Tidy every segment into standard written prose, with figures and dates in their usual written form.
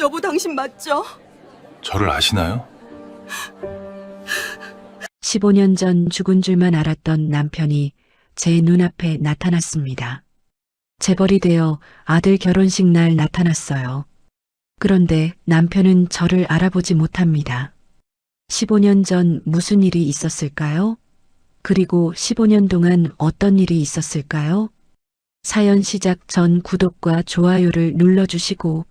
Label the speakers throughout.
Speaker 1: 여보, 당신 맞죠?
Speaker 2: 저를 아시나요?
Speaker 3: 15년 전 죽은 줄만 알았던 남편이 제 눈앞에 나타났습니다. 재벌이 되어 아들 결혼식 날 나타났어요. 그런데 남편은 저를 알아보지 못합니다. 15년 전 무슨 일이 있었을까요? 그리고 15년 동안 어떤 일이 있었을까요? 사연 시작 전 구독과 좋아요를 눌러주시고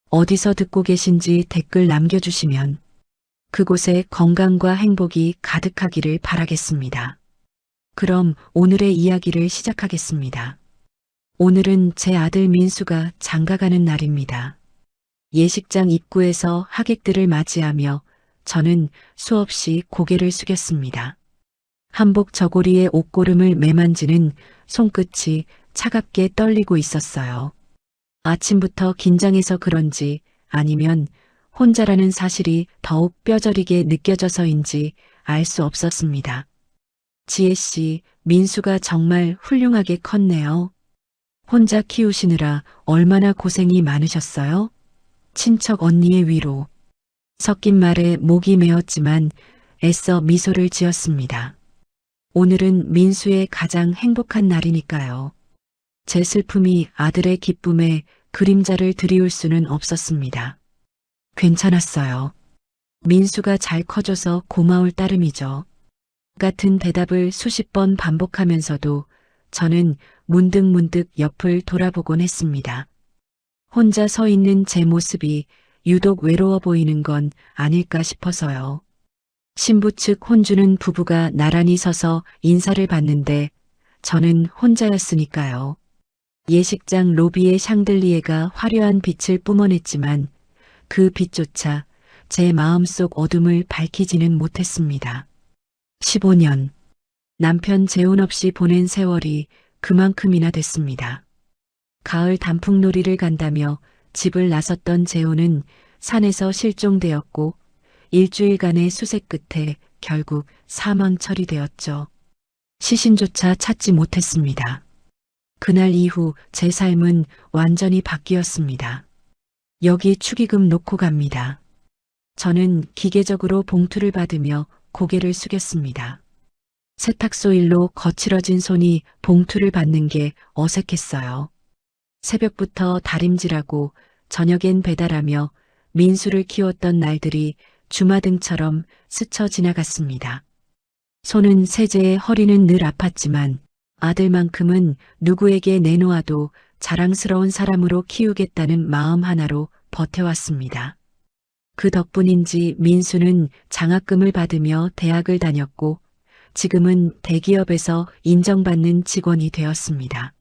Speaker 3: 어디서 듣고 계신지 댓글 남겨주시면 그곳에 건강과 행복이 가득하기를 바라겠습니다. 그럼 오늘의 이야기를 시작하겠습니다. 오늘은 제 아들 민수가 장가가는 날입니다. 예식장 입구에서 하객들을 맞이하며 저는 수없이 고개를 숙였습니다. 한복 저고리에 옷고름을 매만지는 손끝이 차갑게 떨리고 있었어요. 아침부터 긴장해서 그런지 아니면 혼자라는 사실이 더욱 뼈저리게 느껴져서인지 알 수 없었습니다. 지혜 씨, 민수가 정말 훌륭하게 컸네요. 혼자 키우시느라 얼마나 고생이 많으셨어요? 친척 언니의 위로. 섞인 말에 목이 메었지만 애써 미소를 지었습니다. 오늘은 민수의 가장 행복한 날이니까요. 제 슬픔이 아들의 기쁨에 그림자를 드리울 수는 없었습니다. 괜찮았어요. 민수가 잘 커져서 고마울 따름이죠. 같은 대답을 수십 번 반복하면서도 저는 문득문득 옆을 돌아보곤 했습니다. 혼자 서 있는 제 모습이 유독 외로워 보이는 건 아닐까 싶어서요. 신부 측 혼주는 부부가 나란히 서서 인사를 받는데 저는 혼자였으니까요. 예식장 로비의 샹들리에가 화려한 빛을 뿜어냈지만 그 빛조차 제 마음속 어둠을 밝히지는 못했습니다. 15년. 남편 재혼 없이 보낸 세월이 그만큼이나 됐습니다. 가을 단풍놀이를 간다며 집을 나섰던 재혼은 산에서 실종되었고 일주일간의 수색 끝에 결국 사망 처리되었죠. 시신조차 찾지 못했습니다. 그날 이후 제 삶은 완전히 바뀌었습니다. 여기 축의금 놓고 갑니다. 저는 기계적으로 봉투를 받으며 고개를 숙였습니다. 세탁소 일로 거칠어진 손이 봉투를 받는 게 어색했어요. 새벽부터 다림질하고 저녁엔 배달하며 민수를 키웠던 날들이 주마등처럼 스쳐 지나갔습니다. 손은 세제에 허리는 늘 아팠지만 아들만큼은 누구에게 내놓아도 자랑스러운 사람으로 키우겠다는 마음 하나로 버텨왔습니다. 그 덕분인지 민수는 장학금을 받으며 대학을 다녔고 지금은 대기업에서 인정받는 직원이 되었습니다.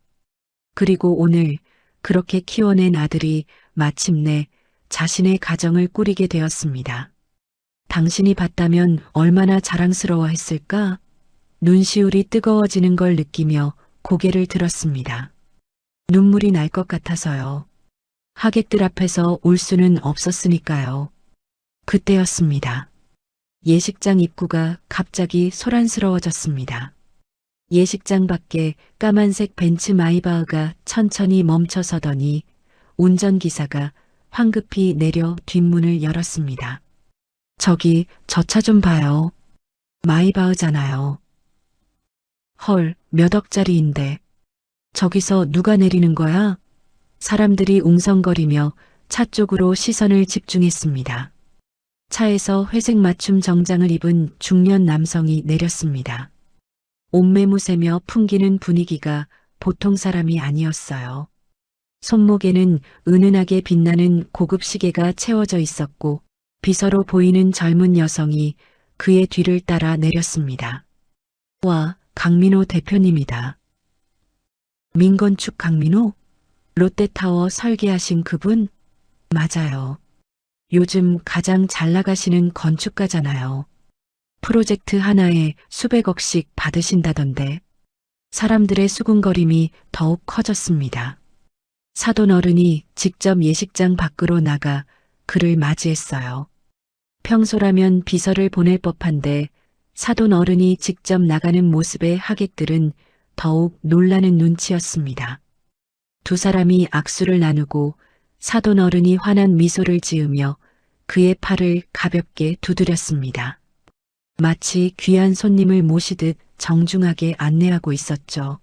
Speaker 3: 그리고 오늘 그렇게 키워낸 아들이 마침내 자신의 가정을 꾸리게 되었습니다. 당신이 봤다면 얼마나 자랑스러워했을까? 눈시울이 뜨거워지는 걸 느끼며 고개를 들었습니다. 눈물이 날 것 같아서요. 하객들 앞에서 울 수는 없었으니까요. 그때였습니다. 예식장 입구가 갑자기 소란스러워졌습니다. 예식장 밖에 까만색 벤츠 마이바흐가 천천히 멈춰서더니 운전기사가 황급히 내려 뒷문을 열었습니다. 저기 저 차 좀 봐요. 마이바흐잖아요. 헐, 몇 억짜리인데. 저기서 누가 내리는 거야? 사람들이 웅성거리며 차 쪽으로 시선을 집중했습니다. 차에서 회색 맞춤 정장을 입은 중년 남성이 내렸습니다. 옷매무새며 풍기는 분위기가 보통 사람이 아니었어요. 손목에는 은은하게 빛나는 고급 시계가 채워져 있었고 비서로 보이는 젊은 여성이 그의 뒤를 따라 내렸습니다. 와, 강민호 대표님이다. 민건축 강민호? 롯데타워 설계하신 그분? 맞아요. 요즘 가장 잘 나가시는 건축가잖아요. 프로젝트 하나에 수백억씩 받으신다던데. 사람들의 수군거림이 더욱 커졌습니다. 사돈 어른이 직접 예식장 밖으로 나가 그를 맞이했어요. 평소라면 비서를 보낼 법한데 사돈 어른이 직접 나가는 모습에 하객들은 더욱 놀라는 눈치였습니다. 두 사람이 악수를 나누고 사돈 어른이 환한 미소를 지으며 그의 팔을 가볍게 두드렸습니다. 마치 귀한 손님을 모시듯 정중하게 안내하고 있었죠.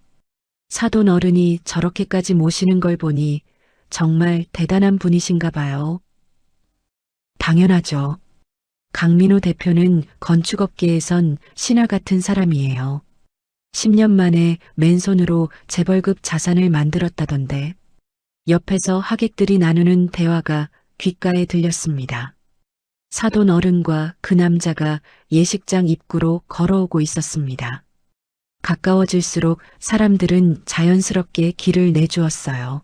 Speaker 3: 사돈 어른이 저렇게까지 모시는 걸 보니 정말 대단한 분이신가 봐요. 당연하죠. 강민호 대표는 건축업계에선 신화 같은 사람이에요. 10년 만에 맨손으로 재벌급 자산을 만들었다던데 옆에서 하객들이 나누는 대화가 귓가에 들렸습니다. 사돈 어른과 그 남자가 예식장 입구로 걸어오고 있었습니다. 가까워질수록 사람들은 자연스럽게 길을 내주었어요.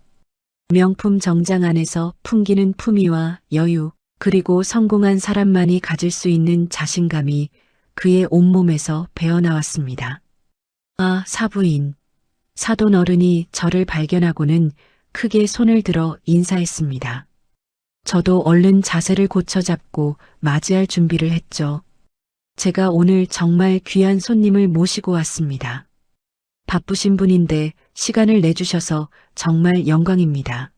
Speaker 3: 명품 정장 안에서 풍기는 품위와 여유, 그리고 성공한 사람만이 가질 수 있는 자신감이 그의 온몸에서 배어나왔습니다. 아, 사부인. 사돈 어른이 저를 발견하고는 크게 손을 들어 인사했습니다. 저도 얼른 자세를 고쳐잡고 맞이할 준비를 했죠. 제가 오늘 정말 귀한 손님을 모시고 왔습니다. 바쁘신 분인데 시간을 내주셔서 정말 영광입니다.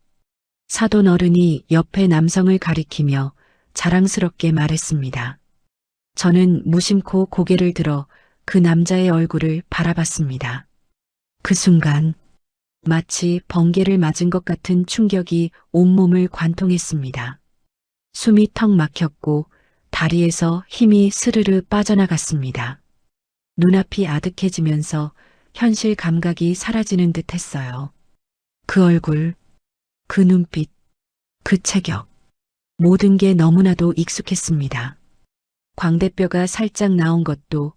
Speaker 3: 사돈 어른이 옆에 남성을 가리키며 자랑스럽게 말했습니다. 저는 무심코 고개를 들어 그 남자의 얼굴을 바라봤습니다. 그 순간 마치 번개를 맞은 것 같은 충격이 온몸을 관통했습니다. 숨이 턱 막혔고 다리에서 힘이 스르르 빠져나갔습니다. 눈앞이 아득해지면서 현실 감각이 사라지는 듯 했어요. 그 얼굴, 그 눈빛, 그 체격, 모든 게 너무나도 익숙했습니다. 광대뼈가 살짝 나온 것도,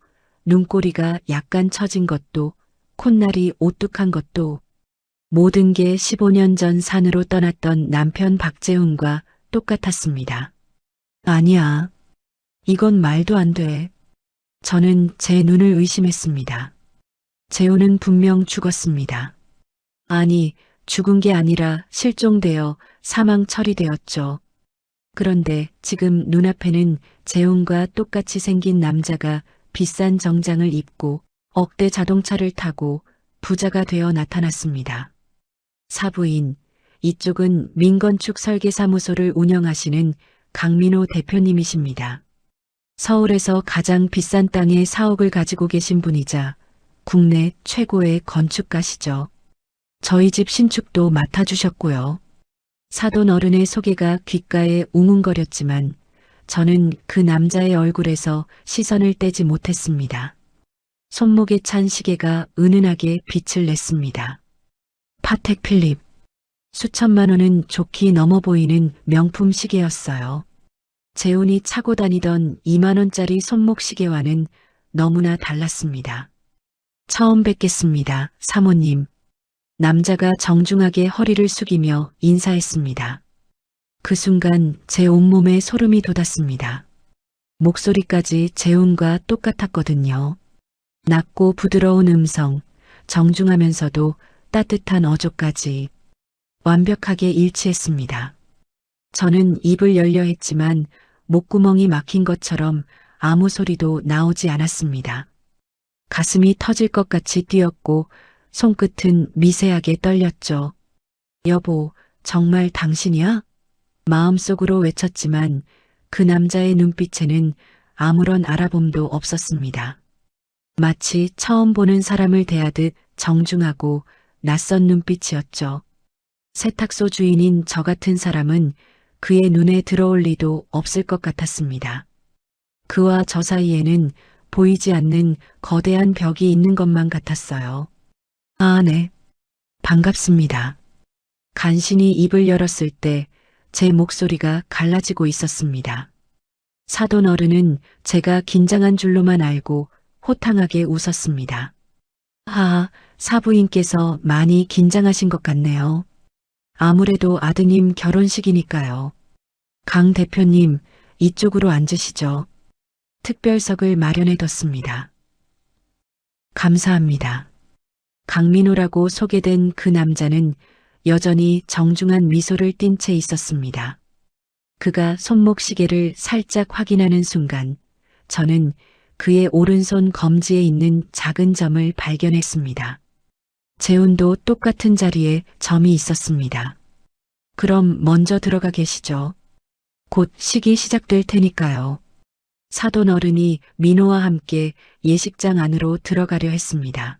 Speaker 3: 눈꼬리가 약간 처진 것도, 콧날이 오뚝한 것도, 모든 게 15년 전 산으로 떠났던 남편 박재훈과 똑같았습니다. 아니야. 이건 말도 안 돼. 저는 제 눈을 의심했습니다. 재훈은 분명 죽었습니다. 아니, 죽은 게 아니라 실종되어 사망 처리되었죠. 그런데 지금 눈앞에는 재훈과 똑같이 생긴 남자가 비싼 정장을 입고 억대 자동차를 타고 부자가 되어 나타났습니다. 사부인, 이쪽은 민건축 설계사무소를 운영하시는 강민호 대표님이십니다. 서울에서 가장 비싼 땅에 사옥을 가지고 계신 분이자 국내 최고의 건축가시죠. 저희 집 신축도 맡아주셨고요. 사돈 어른의 소개가 귓가에 웅웅거렸지만 저는 그 남자의 얼굴에서 시선을 떼지 못했습니다. 손목에 찬 시계가 은은하게 빛을 냈습니다. 파텍 필립. 수천만 원은 좋게 넘어 보이는 명품 시계였어요. 재훈이 차고 다니던 2만 원짜리 손목 시계와는 너무나 달랐습니다. 처음 뵙겠습니다, 사모님. 남자가 정중하게 허리를 숙이며 인사했습니다. 그 순간 제 온몸에 소름이 돋았습니다. 목소리까지 재훈과 똑같았거든요. 낮고 부드러운 음성, 정중하면서도 따뜻한 어조까지 완벽하게 일치했습니다. 저는 입을 열려 했지만 목구멍이 막힌 것처럼 아무 소리도 나오지 않았습니다. 가슴이 터질 것 같이 뛰었고 손끝은 미세하게 떨렸죠. 여보, 정말 당신이야? 마음속으로 외쳤지만 그 남자의 눈빛에는 아무런 알아봄도 없었습니다. 마치 처음 보는 사람을 대하듯 정중하고 낯선 눈빛이었죠. 세탁소 주인인 저 같은 사람은 그의 눈에 들어올 리도 없을 것 같았습니다. 그와 저 사이에는 보이지 않는 거대한 벽이 있는 것만 같았어요. 아, 네. 반갑습니다. 간신히 입을 열었을 때 제 목소리가 갈라지고 있었습니다. 사돈 어른은 제가 긴장한 줄로만 알고 호탕하게 웃었습니다. 아, 사부인께서 많이 긴장하신 것 같네요. 아무래도 아드님 결혼식이니까요. 강 대표님, 이쪽으로 앉으시죠. 특별석을 마련해뒀습니다. 감사합니다. 강민호라고 소개된 그 남자는 여전히 정중한 미소를 띤 채 있었습니다. 그가 손목 시계를 살짝 확인하는 순간 저는 그의 오른손 검지에 있는 작은 점을 발견했습니다. 재훈도 똑같은 자리에 점이 있었습니다. 그럼 먼저 들어가 계시죠. 곧 식이 시작될 테니까요. 사돈 어른이 민호와 함께 예식장 안으로 들어가려 했습니다.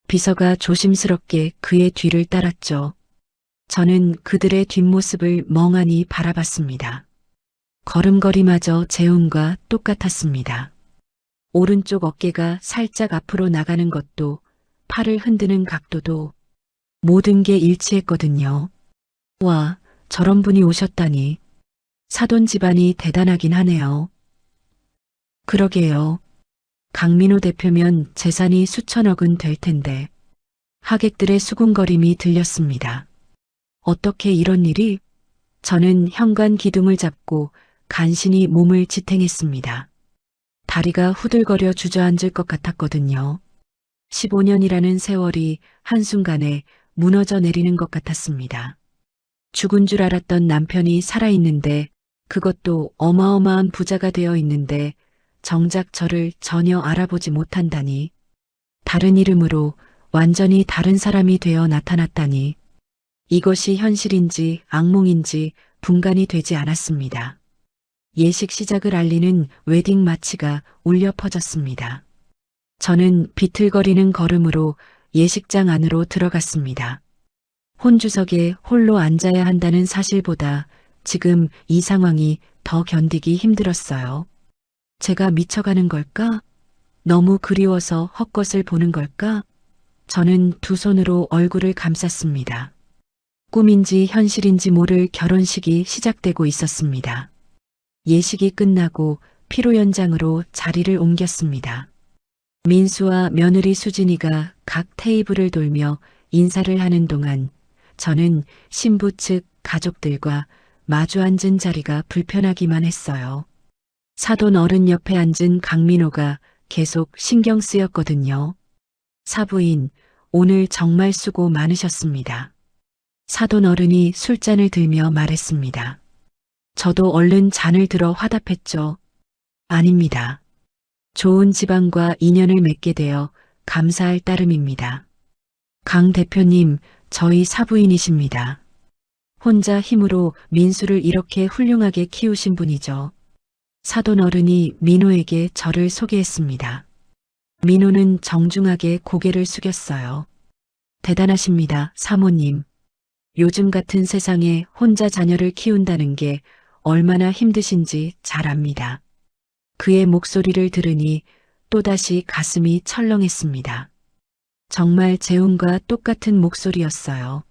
Speaker 3: 비서가 조심스럽게 그의 뒤를 따랐죠. 저는 그들의 뒷모습을 멍하니 바라봤습니다. 걸음걸이마저 재훈과 똑같았습니다. 오른쪽 어깨가 살짝 앞으로 나가는 것도, 팔을 흔드는 각도도 모든 게 일치했거든요. 와, 저런 분이 오셨다니. 사돈 집안이 대단하긴 하네요. 그러게요. 강민호 대표면 재산이 수천억은 될 텐데. 하객들의 수군거림이 들렸습니다. 어떻게 이런 일이? 저는 현관 기둥을 잡고 간신히 몸을 지탱했습니다. 다리가 후들거려 주저앉을 것 같았거든요. 15년이라는 세월이 한순간에 무너져 내리는 것 같았습니다. 죽은 줄 알았던 남편이 살아있는데, 그것도 어마어마한 부자가 되어 있는데 정작 저를 전혀 알아보지 못한다니. 다른 이름으로 완전히 다른 사람이 되어 나타났다니. 이것이 현실인지 악몽인지 분간이 되지 않았습니다. 예식 시작을 알리는 웨딩 마치가 울려 퍼졌습니다. 저는 비틀거리는 걸음으로 예식장 안으로 들어갔습니다. 혼주석에 홀로 앉아야 한다는 사실보다 지금 이 상황이 더 견디기 힘들었어요. 제가 미쳐가는 걸까? 너무 그리워서 헛것을 보는 걸까? 저는 두 손으로 얼굴을 감쌌습니다. 꿈인지 현실인지 모를 결혼식이 시작되고 있었습니다. 예식이 끝나고 피로 연장으로 자리를 옮겼습니다. 민수와 며느리 수진이가 각 테이블을 돌며 인사를 하는 동안 저는 신부 측 가족들과 마주 앉은 자리가 불편하기만 했어요. 사돈 어른 옆에 앉은 강민호가 계속 신경 쓰였거든요. 사부인, 오늘 정말 수고 많으셨습니다. 사돈 어른이 술잔을 들며 말했습니다. 저도 얼른 잔을 들어 화답했죠. 아닙니다. 좋은 집안과 인연을 맺게 되어 감사할 따름입니다. 강 대표님, 저희 사부인이십니다. 혼자 힘으로 민수를 이렇게 훌륭하게 키우신 분이죠. 사돈 어른이 민호에게 저를 소개했습니다. 민호는 정중하게 고개를 숙였어요. 대단하십니다, 사모님. 요즘 같은 세상에 혼자 자녀를 키운다는 게 얼마나 힘드신지 잘 압니다. 그의 목소리를 들으니 또다시 가슴이 철렁했습니다. 정말 재훈과 똑같은 목소리였어요.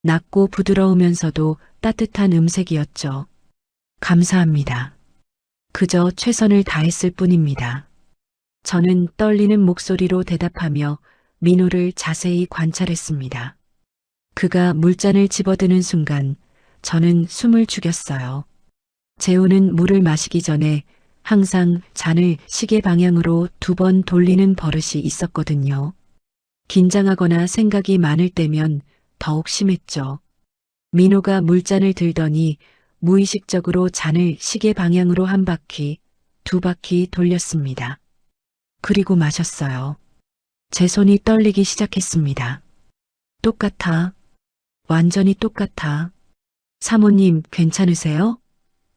Speaker 3: 낮고 부드러우면서도 따뜻한 음색이었죠. 감사합니다. 그저 최선을 다했을 뿐입니다. 저는 떨리는 목소리로 대답하며 민호를 자세히 관찰했습니다. 그가 물잔을 집어드는 순간 저는 숨을 죽였어요. 재훈은 물을 마시기 전에 항상 잔을 시계 방향으로 2번 돌리는 버릇이 있었거든요. 긴장하거나 생각이 많을 때면 더욱 심했죠. 민호가 물잔을 들더니 무의식적으로 잔을 시계 방향으로 1바퀴, 2바퀴 돌렸습니다. 그리고 마셨어요. 제 손이 떨리기 시작했습니다. 똑같아. 완전히 똑같아. 사모님, 괜찮으세요?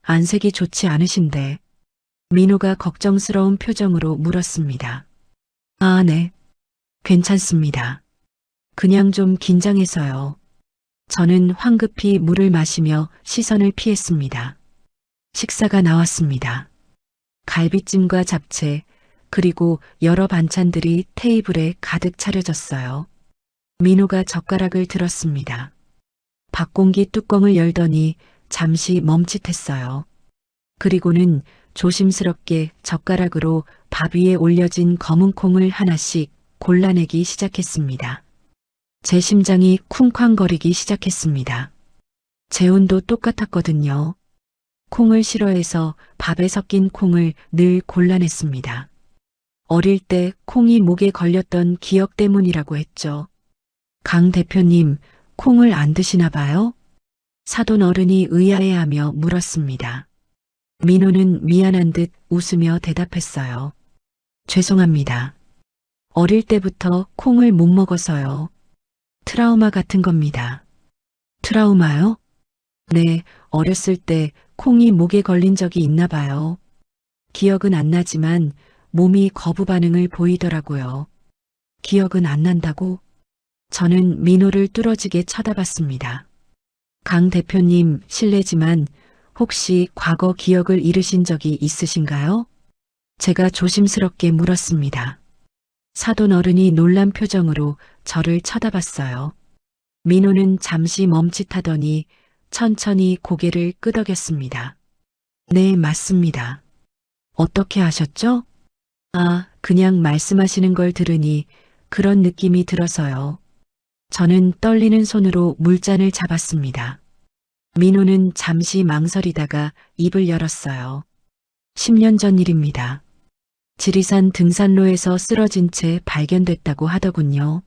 Speaker 3: 안색이 좋지 않으신데. 민호가 걱정스러운 표정으로 물었습니다. 아, 네. 괜찮습니다. 그냥 좀 긴장해서요. 저는 황급히 물을 마시며 시선을 피했습니다. 식사가 나왔습니다. 갈비찜과 잡채, 그리고 여러 반찬들이 테이블에 가득 차려졌어요. 민호가 젓가락을 들었습니다. 밥공기 뚜껑을 열더니 잠시 멈칫했어요. 그리고는 조심스럽게 젓가락으로 밥 위에 올려진 검은 콩을 하나씩 골라내기 시작했습니다. 제 심장이 쿵쾅거리기 시작했습니다. 재훈도 똑같았거든요. 콩을 싫어해서 밥에 섞인 콩을 늘 골라냈습니다. 어릴 때 콩이 목에 걸렸던 기억 때문이라고 했죠. 강 대표님, 콩을 안 드시나 봐요? 사돈 어른이 의아해하며 물었습니다. 민호는 미안한 듯 웃으며 대답했어요. 죄송합니다. 어릴 때부터 콩을 못 먹어서요. 트라우마 같은 겁니다. 트라우마요? 네, 어렸을 때 콩이 목에 걸린 적이 있나 봐요. 기억은 안 나지만 몸이 거부 반응을 보이더라고요. 기억은 안 난다고? 저는 민호를 뚫어지게 쳐다봤습니다. 강 대표님, 실례지만 혹시 과거 기억을 잃으신 적이 있으신가요? 제가 조심스럽게 물었습니다. 사돈 어른이 놀란 표정으로 저를 쳐다봤어요. 민호는 잠시 멈칫하더니 천천히 고개를 끄덕였습니다. 네, 맞습니다. 어떻게 아셨죠? 아, 그냥 말씀하시는 걸 들으니 그런 느낌이 들어서요. 저는 떨리는 손으로 물잔을 잡았습니다. 민호는 잠시 망설이다가 입을 열었어요. 10년 전 일입니다. 지리산 등산로에서 쓰러진 채 발견됐다고 하더군요.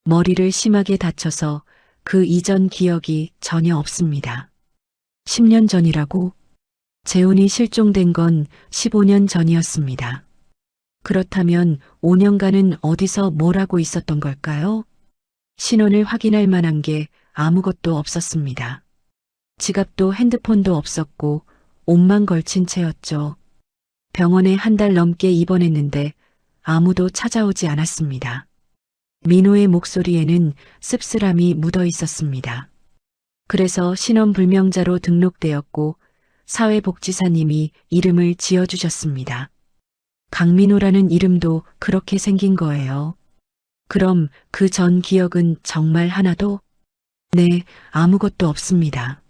Speaker 3: 머리를 심하게 다쳐서 그 이전 기억이 전혀 없습니다. 10년 전이라고? 재훈이 실종된 건 15년 전이었습니다. 그렇다면 5년간은 어디서 뭘 하고 있었던 걸까요? 신원을 확인할 만한 게 아무것도 없었습니다. 지갑도 핸드폰도 없었고 옷만 걸친 채였죠. 병원에 한 달 넘게 입원했는데 아무도 찾아오지 않았습니다. 민호의 목소리에는 씁쓸함이 묻어 있었습니다. 그래서 신원불명자로 등록되었고 사회복지사님이 이름을 지어주셨습니다. 강민호라는 이름도 그렇게 생긴 거예요. 그럼 그 전 기억은 정말 하나도? 네, 아무것도 없습니다.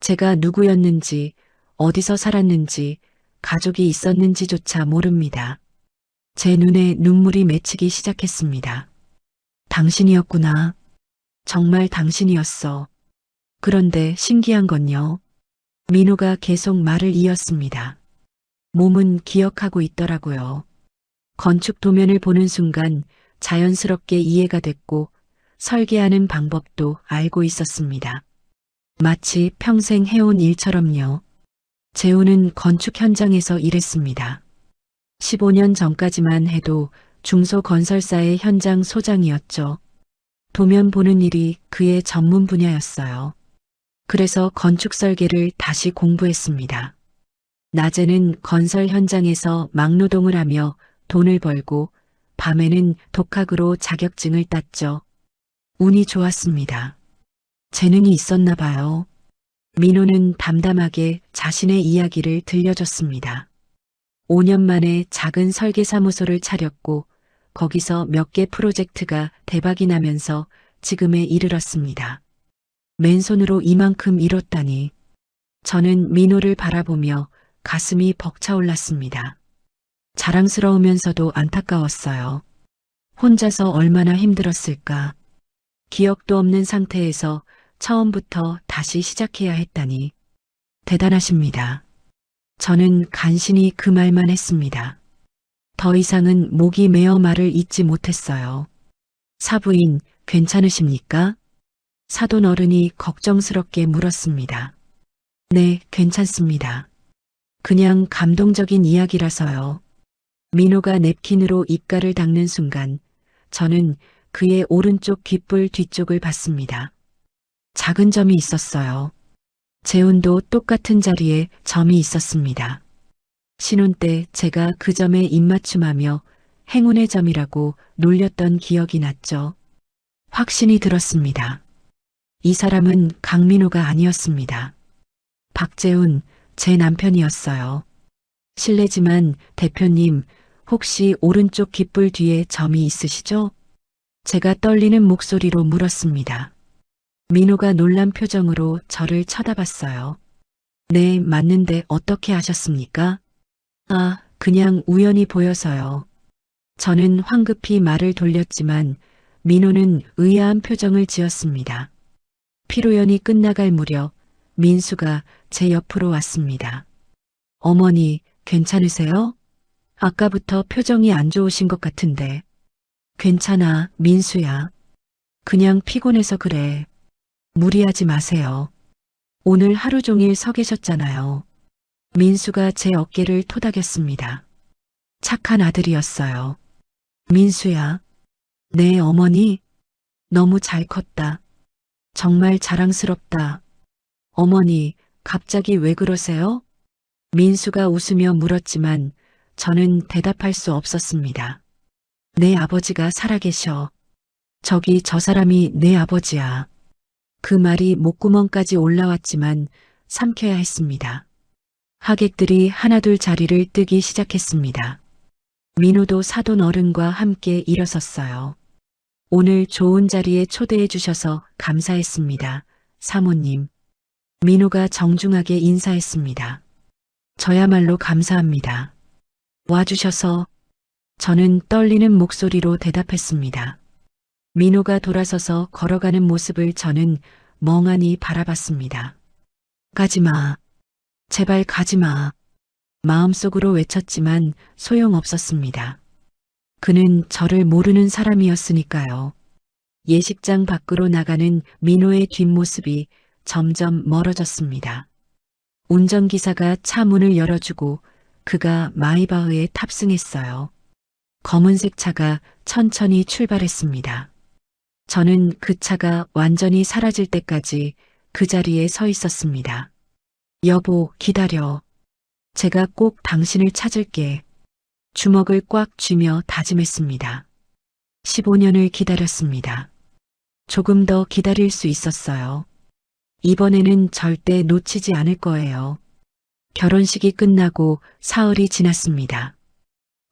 Speaker 3: 제가 누구였는지, 어디서 살았는지, 가족이 있었는지조차 모릅니다. 제 눈에 눈물이 맺히기 시작했습니다. 당신이었구나. 정말 당신이었어. 그런데 신기한 건요. 민호가 계속 말을 이었습니다. 몸은 기억하고 있더라고요. 건축 도면을 보는 순간 자연스럽게 이해가 됐고 설계하는 방법도 알고 있었습니다. 마치 평생 해온 일처럼요. 재훈은 건축 현장에서 일했습니다. 15년 전까지만 해도 중소건설사의 현장 소장이었죠. 도면 보는 일이 그의 전문 분야였어요. 그래서 건축 설계를 다시 공부했습니다. 낮에는 건설 현장에서 막노동을 하며 돈을 벌고 밤에는 독학으로 자격증을 땄죠. 운이 좋았습니다. 재능이 있었나 봐요. 민호는 담담하게 자신의 이야기를 들려줬습니다. 5년 만에 작은 설계사무소를 차렸고 거기서 몇 개 프로젝트가 대박이 나면서 지금에 이르렀습니다. 맨손으로 이만큼 이뤘다니. 저는 민호를 바라보며 가슴이 벅차올랐습니다. 자랑스러우면서도 안타까웠어요. 혼자서 얼마나 힘들었을까. 기억도 없는 상태에서 처음부터 다시 시작해야 했다니. 대단하십니다. 저는 간신히 그 말만 했습니다. 더 이상은 목이 메어 말을 잇지 못했어요. 사부인, 괜찮으십니까? 사돈 어른이 걱정스럽게 물었습니다. 네, 괜찮습니다. 그냥 감동적인 이야기라서요. 민호가 냅킨으로 입가를 닦는 순간 저는 그의 오른쪽 귓불 뒤쪽을 봤습니다. 작은 점이 있었어요. 재훈도 똑같은 자리에 점이 있었습니다. 신혼 때 제가 그 점에 입맞춤하며 행운의 점이라고 놀렸던 기억이 났죠. 확신이 들었습니다. 이 사람은 강민호가 아니었습니다. 박재훈, 제 남편이었어요. 실례지만 대표님, 혹시 오른쪽 귓불 뒤에 점이 있으시죠? 제가 떨리는 목소리로 물었습니다. 민호가 놀란 표정으로 저를 쳐다봤어요. 네, 맞는데 어떻게 아셨습니까? 아, 그냥 우연히 보여서요. 저는 황급히 말을 돌렸지만 민호는 의아한 표정을 지었습니다. 피로연이 끝나갈 무렵 민수가 제 옆으로 왔습니다. 어머니, 괜찮으세요? 아까부터 표정이 안 좋으신 것 같은데. 괜찮아, 민수야. 그냥 피곤해서 그래. 무리하지 마세요. 오늘 하루 종일 서 계셨잖아요. 민수가 제 어깨를 토닥였습니다. 착한 아들이었어요. 민수야. 네, 어머니. 너무 잘 컸다. 정말 자랑스럽다. 어머니, 갑자기 왜 그러세요? 민수가 웃으며 물었지만 저는 대답할 수 없었습니다. 내 아버지가 살아계셔. 저기 저 사람이 내 아버지야. 그 말이 목구멍까지 올라왔지만 삼켜야 했습니다. 하객들이 하나둘 자리를 뜨기 시작했습니다. 민호도 사돈 어른과 함께 일어섰어요. 오늘 좋은 자리에 초대해 주셔서 감사했습니다. 사모님. 민호가 정중하게 인사했습니다. 저야말로 감사합니다. 와주셔서 저는 떨리는 목소리로 대답했습니다. 민호가 돌아서서 걸어가는 모습을 저는 멍하니 바라봤습니다. 가지마. 제발 가지마. 마음속으로 외쳤지만 소용없었습니다. 그는 저를 모르는 사람이었으니까요. 예식장 밖으로 나가는 민호의 뒷모습이 점점 멀어졌습니다. 운전기사가 차 문을 열어주고 그가 마이바흐에 탑승했어요. 검은색 차가 천천히 출발했습니다. 저는 그 차가 완전히 사라질 때까지 그 자리에 서 있었습니다. 여보, 기다려. 제가 꼭 당신을 찾을게. 주먹을 꽉 쥐며 다짐했습니다. 15년을 기다렸습니다. 조금 더 기다릴 수 있었어요. 이번에는 절대 놓치지 않을 거예요. 결혼식이 끝나고 사흘이 지났습니다.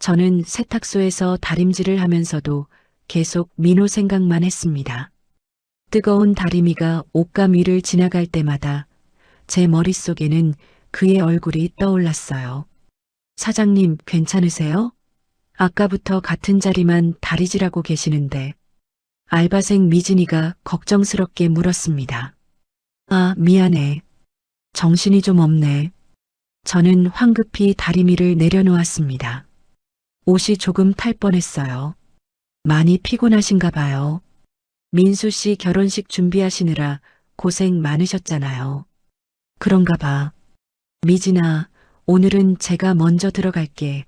Speaker 3: 저는 세탁소에서 다림질을 하면서도 계속 민호 생각만 했습니다. 뜨거운 다리미가 옷감 위를 지나갈 때마다 제 머릿속에는 그의 얼굴이 떠올랐어요. 사장님, 괜찮으세요? 아까부터 같은 자리만 다리질하고 계시는데. 알바생 미진이가 걱정스럽게 물었습니다. 아, 미안해. 정신이 좀 없네. 저는 황급히 다리미를 내려놓았습니다. 옷이 조금 탈 뻔했어요. 많이 피곤하신가 봐요. 민수 씨 결혼식 준비하시느라 고생 많으셨잖아요. 그런가 봐. 미진아, 오늘은 제가 먼저 들어갈게.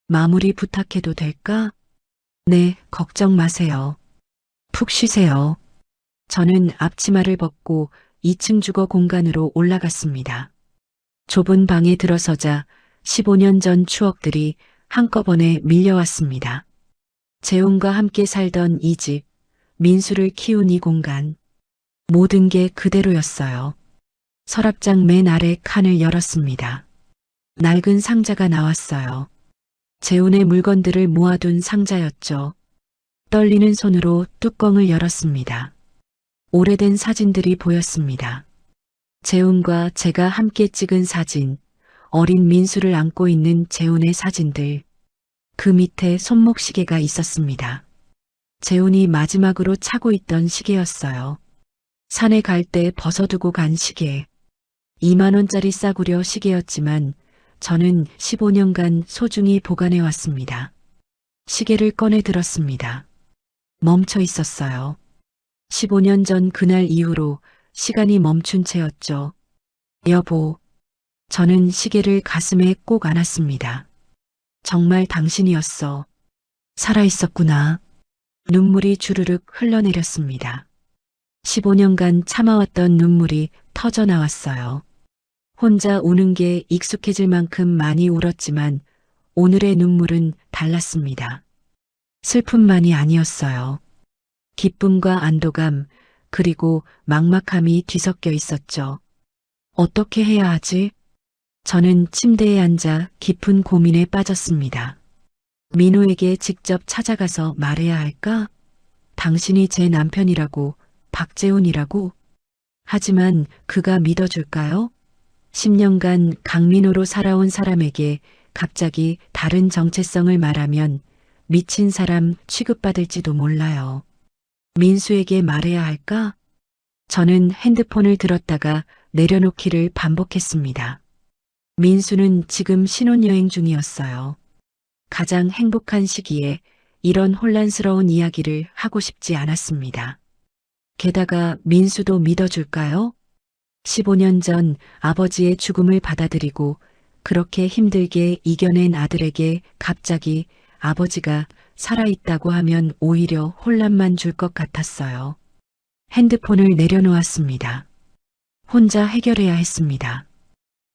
Speaker 3: 마무리 부탁해도 될까? 네, 걱정 마세요. 푹 쉬세요. 저는 앞치마를 벗고 2층 주거 공간으로 올라갔습니다. 좁은 방에 들어서자 15년 전 추억들이 한꺼번에 밀려왔습니다. 재훈과 함께 살던 이 집, 민수를 키운 이 공간, 모든 게 그대로였어요. 서랍장 맨 아래 칸을 열었습니다. 낡은 상자가 나왔어요. 재훈의 물건들을 모아둔 상자였죠. 떨리는 손으로 뚜껑을 열었습니다. 오래된 사진들이 보였습니다. 재훈과 제가 함께 찍은 사진, 어린 민수를 안고 있는 재훈의 사진들. 그 밑에 손목시계가 있었습니다. 재훈이 마지막으로 차고 있던 시계였어요. 산에 갈 때 벗어두고 간 시계. 2만 원짜리 싸구려 시계였지만 저는 15년간 소중히 보관해 왔습니다. 시계를 꺼내 들었습니다. 멈춰 있었어요. 15년 전 그날 이후로 시간이 멈춘 채였죠. 여보, 저는 시계를 가슴에 꼭 안았습니다. 정말 당신이었어. 살아있었구나. 눈물이 주르륵 흘러내렸습니다. 15년간 참아왔던 눈물이 터져 나왔어요. 혼자 우는 게 익숙해질 만큼 많이 울었지만 오늘의 눈물은 달랐습니다. 슬픔만이 아니었어요. 기쁨과 안도감, 그리고 막막함이 뒤섞여 있었죠. 어떻게 해야 하지? 저는 침대에 앉아 깊은 고민에 빠졌습니다. 민호에게 직접 찾아가서 말해야 할까? 당신이 제 남편이라고, 박재훈이라고? 하지만 그가 믿어줄까요? 10년간 강민호로 살아온 사람에게 갑자기 다른 정체성을 말하면 미친 사람 취급받을지도 몰라요. 민수에게 말해야 할까? 저는 핸드폰을 들었다가 내려놓기를 반복했습니다. 민수는 지금 신혼여행 중이었어요. 가장 행복한 시기에 이런 혼란스러운 이야기를 하고 싶지 않았습니다. 게다가 민수도 믿어줄까요? 15년 전 아버지의 죽음을 받아들이고 그렇게 힘들게 이겨낸 아들에게 갑자기 아버지가 살아있다고 하면 오히려 혼란만 줄 것 같았어요. 핸드폰을 내려놓았습니다. 혼자 해결해야 했습니다.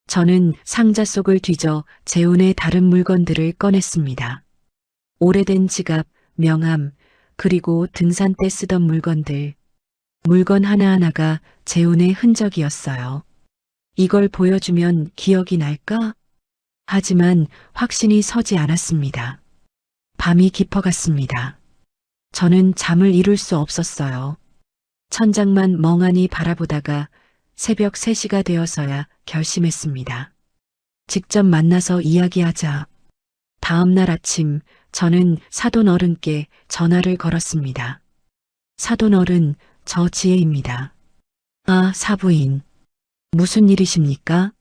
Speaker 3: 저는 상자 속을 뒤져 재훈의 다른 물건들을 꺼냈습니다. 오래된 지갑, 명함, 그리고 등산 때 쓰던 물건들. 물건 하나하나가 재훈의 흔적이었어요. 이걸 보여주면 기억이 날까? 하지만 확신이 서지 않았습니다. 밤이 깊어갔습니다. 저는 잠을 이룰 수 없었어요. 천장만 멍하니 바라보다가 새벽 3시가 되어서야 결심했습니다. 직접 만나서 이야기하자. 다음 날 아침 저는 사돈 어른께 전화를 걸었습니다. 사돈 어른, 저 지혜입니다. 아, 사부인. 무슨 일이십니까?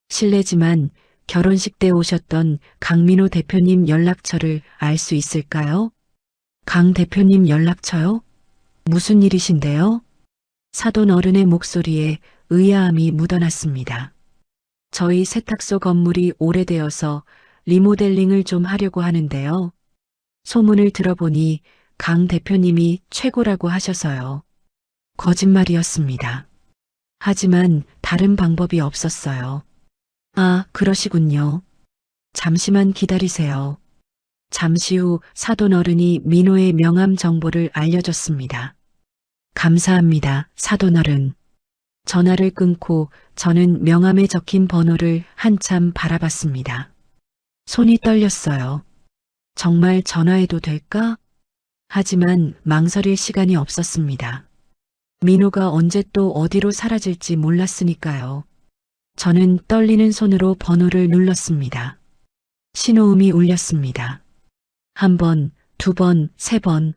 Speaker 3: 실례지만 결혼식 때 오셨던 강민호 대표님 연락처를 알 수 있을까요? 강 대표님 연락처요? 무슨 일이신데요? 사돈 어른의 목소리에 의아함이 묻어났습니다. 저희 세탁소 건물이 오래되어서 리모델링을 좀 하려고 하는데요. 소문을 들어보니 강 대표님이 최고라고 하셔서요. 거짓말이었습니다. 하지만 다른 방법이 없었어요. 아, 그러시군요. 잠시만 기다리세요. 잠시 후 사돈 어른이 민호의 명함 정보를 알려줬습니다. 감사합니다, 사돈 어른. 전화를 끊고 저는 명함에 적힌 번호를 한참 바라봤습니다. 손이 떨렸어요. 정말 전화해도 될까? 하지만 망설일 시간이 없었습니다. 민호가 언제 또 어디로 사라질지 몰랐으니까요. 저는 떨리는 손으로 번호를 눌렀습니다. 신호음이 울렸습니다. 1번, 2번, 3번.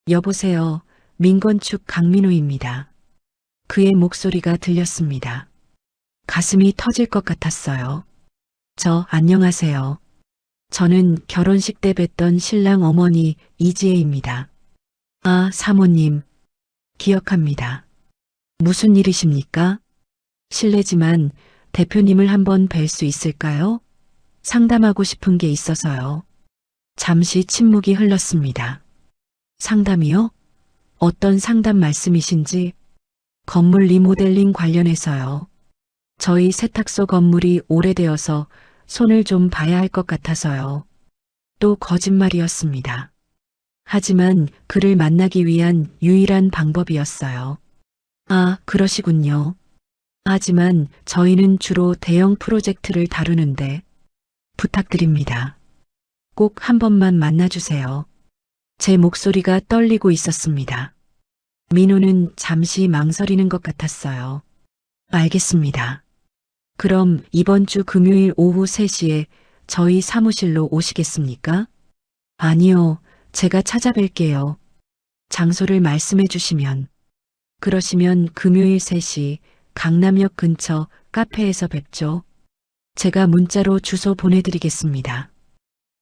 Speaker 3: 여보세요. 민건축 강민호입니다. 그의 목소리가 들렸습니다. 가슴이 터질 것 같았어요. 안녕하세요. 저는 결혼식 때 뵀던 신랑 어머니 이지혜입니다. 아, 사모님. 기억합니다. 무슨 일이십니까? 실례지만 대표님을 한번 뵐 수 있을까요? 상담하고 싶은 게 있어서요. 잠시 침묵이 흘렀습니다. 상담이요? 어떤 상담 말씀이신지? 건물 리모델링 관련해서요. 저희 세탁소 건물이 오래되어서 손을 좀 봐야 할 것 같아서요. 또 거짓말이었습니다. 하지만 그를 만나기 위한 유일한 방법이었어요. 아, 그러시군요. 하지만 저희는 주로 대형 프로젝트를 다루는데 부탁드립니다. 꼭 한 번만 만나주세요. 제 목소리가 떨리고 있었습니다. 민호는 잠시 망설이는 것 같았어요. 알겠습니다. 그럼 이번 주 금요일 오후 3시에 저희 사무실로 오시겠습니까? 아니요, 제가 찾아뵐게요. 장소를 말씀해 주시면. 그러시면 금요일 3시 강남역 근처 카페에서 뵙죠. 제가 문자로 주소 보내드리겠습니다.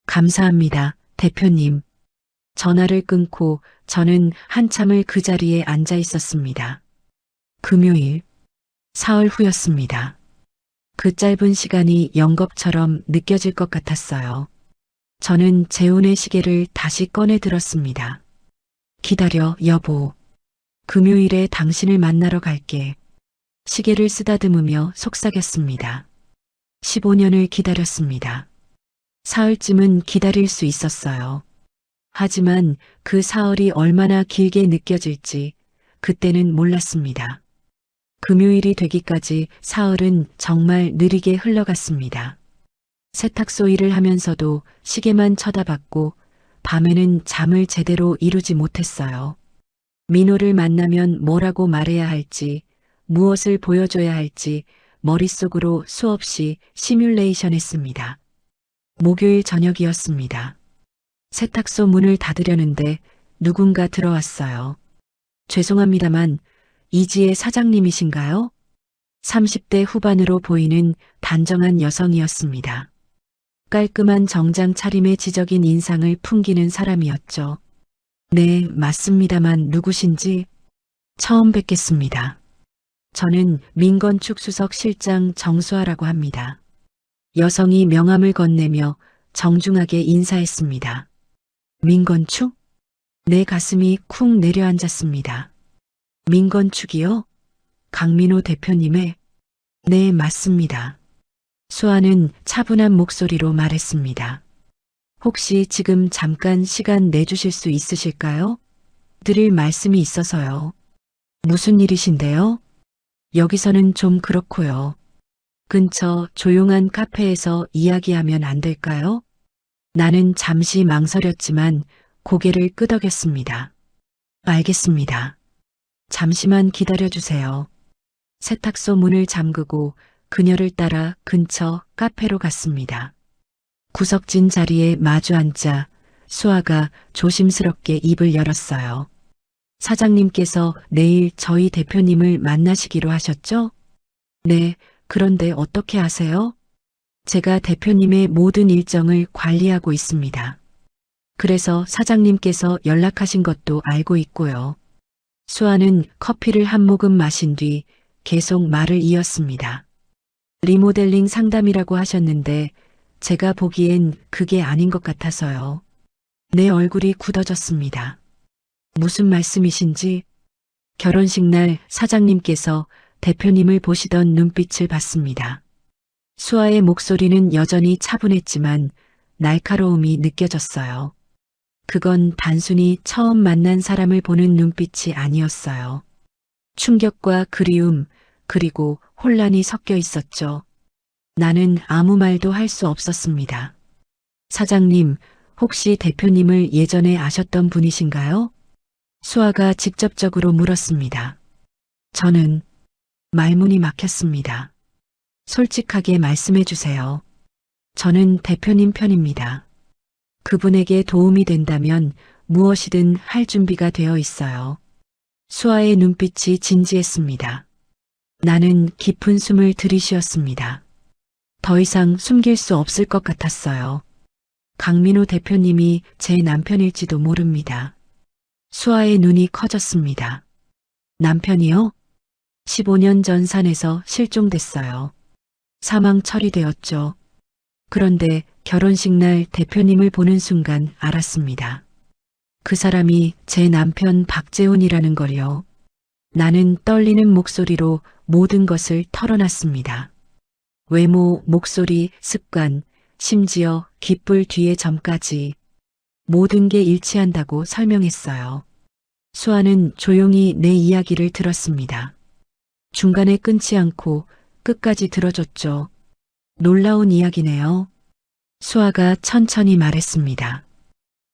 Speaker 3: 감사합니다, 대표님. 전화를 끊고 저는 한참을 그 자리에 앉아 있었습니다. 금요일, 사흘 후였습니다. 그 짧은 시간이 영겁처럼 느껴질 것 같았어요. 저는 재훈의 시계를 다시 꺼내 들었습니다. 기다려, 여보. 금요일에 당신을 만나러 갈게. 시계를 쓰다듬으며 속삭였습니다. 15년을 기다렸습니다. 사흘쯤은 기다릴 수 있었어요. 하지만 그 사흘이 얼마나 길게 느껴질지 그때는 몰랐습니다. 금요일이 되기까지 사흘은 정말 느리게 흘러갔습니다. 세탁소 일을 하면서도 시계만 쳐다봤고 밤에는 잠을 제대로 이루지 못했어요. 민호를 만나면 뭐라고 말해야 할지, 무엇을 보여줘야 할지 머릿속으로 수없이 시뮬레이션 했습니다. 목요일 저녁이었습니다. 세탁소 문을 닫으려는데 누군가 들어왔어요. 죄송합니다만 이지혜 사장님이신가요? 30대 후반으로 보이는 단정한 여성이었습니다. 깔끔한 정장 차림의 지적인 인상을 풍기는 사람이었죠. 네, 맞습니다만 누구신지? 처음 뵙겠습니다. 저는 민건축 수석 실장 정수아라고 합니다. 여성이 명함을 건네며 정중하게 인사했습니다. 민건축? 내 가슴이 쿵 내려앉았습니다. 민건축이요? 강민호 대표님의 네, 맞습니다. 수아는 차분한 목소리로 말했습니다. 혹시 지금 잠깐 시간 내주실 수 있으실까요? 드릴 말씀이 있어서요. 무슨 일이신데요? 여기서는 좀 그렇고요. 근처 조용한 카페에서 이야기하면 안 될까요? 나는 잠시 망설였지만 고개를 끄덕였습니다. 알겠습니다. 잠시만 기다려주세요. 세탁소 문을 잠그고 그녀를 따라 근처 카페로 갔습니다. 구석진 자리에 마주 앉자 수아가 조심스럽게 입을 열었어요. 사장님께서 내일 저희 대표님을 만나시기로 하셨죠? 네, 그런데 어떻게 아세요? 제가 대표님의 모든 일정을 관리하고 있습니다. 그래서 사장님께서 연락하신 것도 알고 있고요. 수아는 커피를 한 모금 마신 뒤 계속 말을 이었습니다. 리모델링 상담이라고 하셨는데 제가 보기엔 그게 아닌 것 같아서요. 내 얼굴이 굳어졌습니다. 무슨 말씀이신지? 결혼식 날 사장님께서 대표님을 보시던 눈빛을 봤습니다. 수아의 목소리는 여전히 차분했지만 날카로움이 느껴졌어요. 그건 단순히 처음 만난 사람을 보는 눈빛이 아니었어요. 충격과 그리움, 그리고 혼란이 섞여 있었죠. 나는 아무 말도 할 수 없었습니다. 사장님, 혹시 대표님을 예전에 아셨던 분이신가요? 수아가 직접적으로 물었습니다. 저는 말문이 막혔습니다. 솔직하게 말씀해 주세요. 저는 대표님 편입니다. 그분에게 도움이 된다면 무엇이든 할 준비가 되어 있어요. 수아의 눈빛이 진지했습니다. 나는 깊은 숨을 들이쉬었습니다. 더 이상 숨길 수 없을 것 같았어요. 강민호 대표님이 제 남편일지도 모릅니다. 수아의 눈이 커졌습니다. 남편이요? 15년 전 산에서 실종됐어요. 사망 처리되었죠. 그런데 결혼식 날 대표님을 보는 순간 알았습니다. 그 사람이 제 남편 박재훈이라는 걸요. 나는 떨리는 목소리로 모든 것을 털어놨습니다. 외모, 목소리, 습관, 심지어 깃불 뒤의 점까지 모든 게 일치한다고 설명했어요. 수아는 조용히 내 이야기를 들었습니다. 중간에 끊지 않고 끝까지 들어줬죠. 놀라운 이야기네요. 수아가 천천히 말했습니다.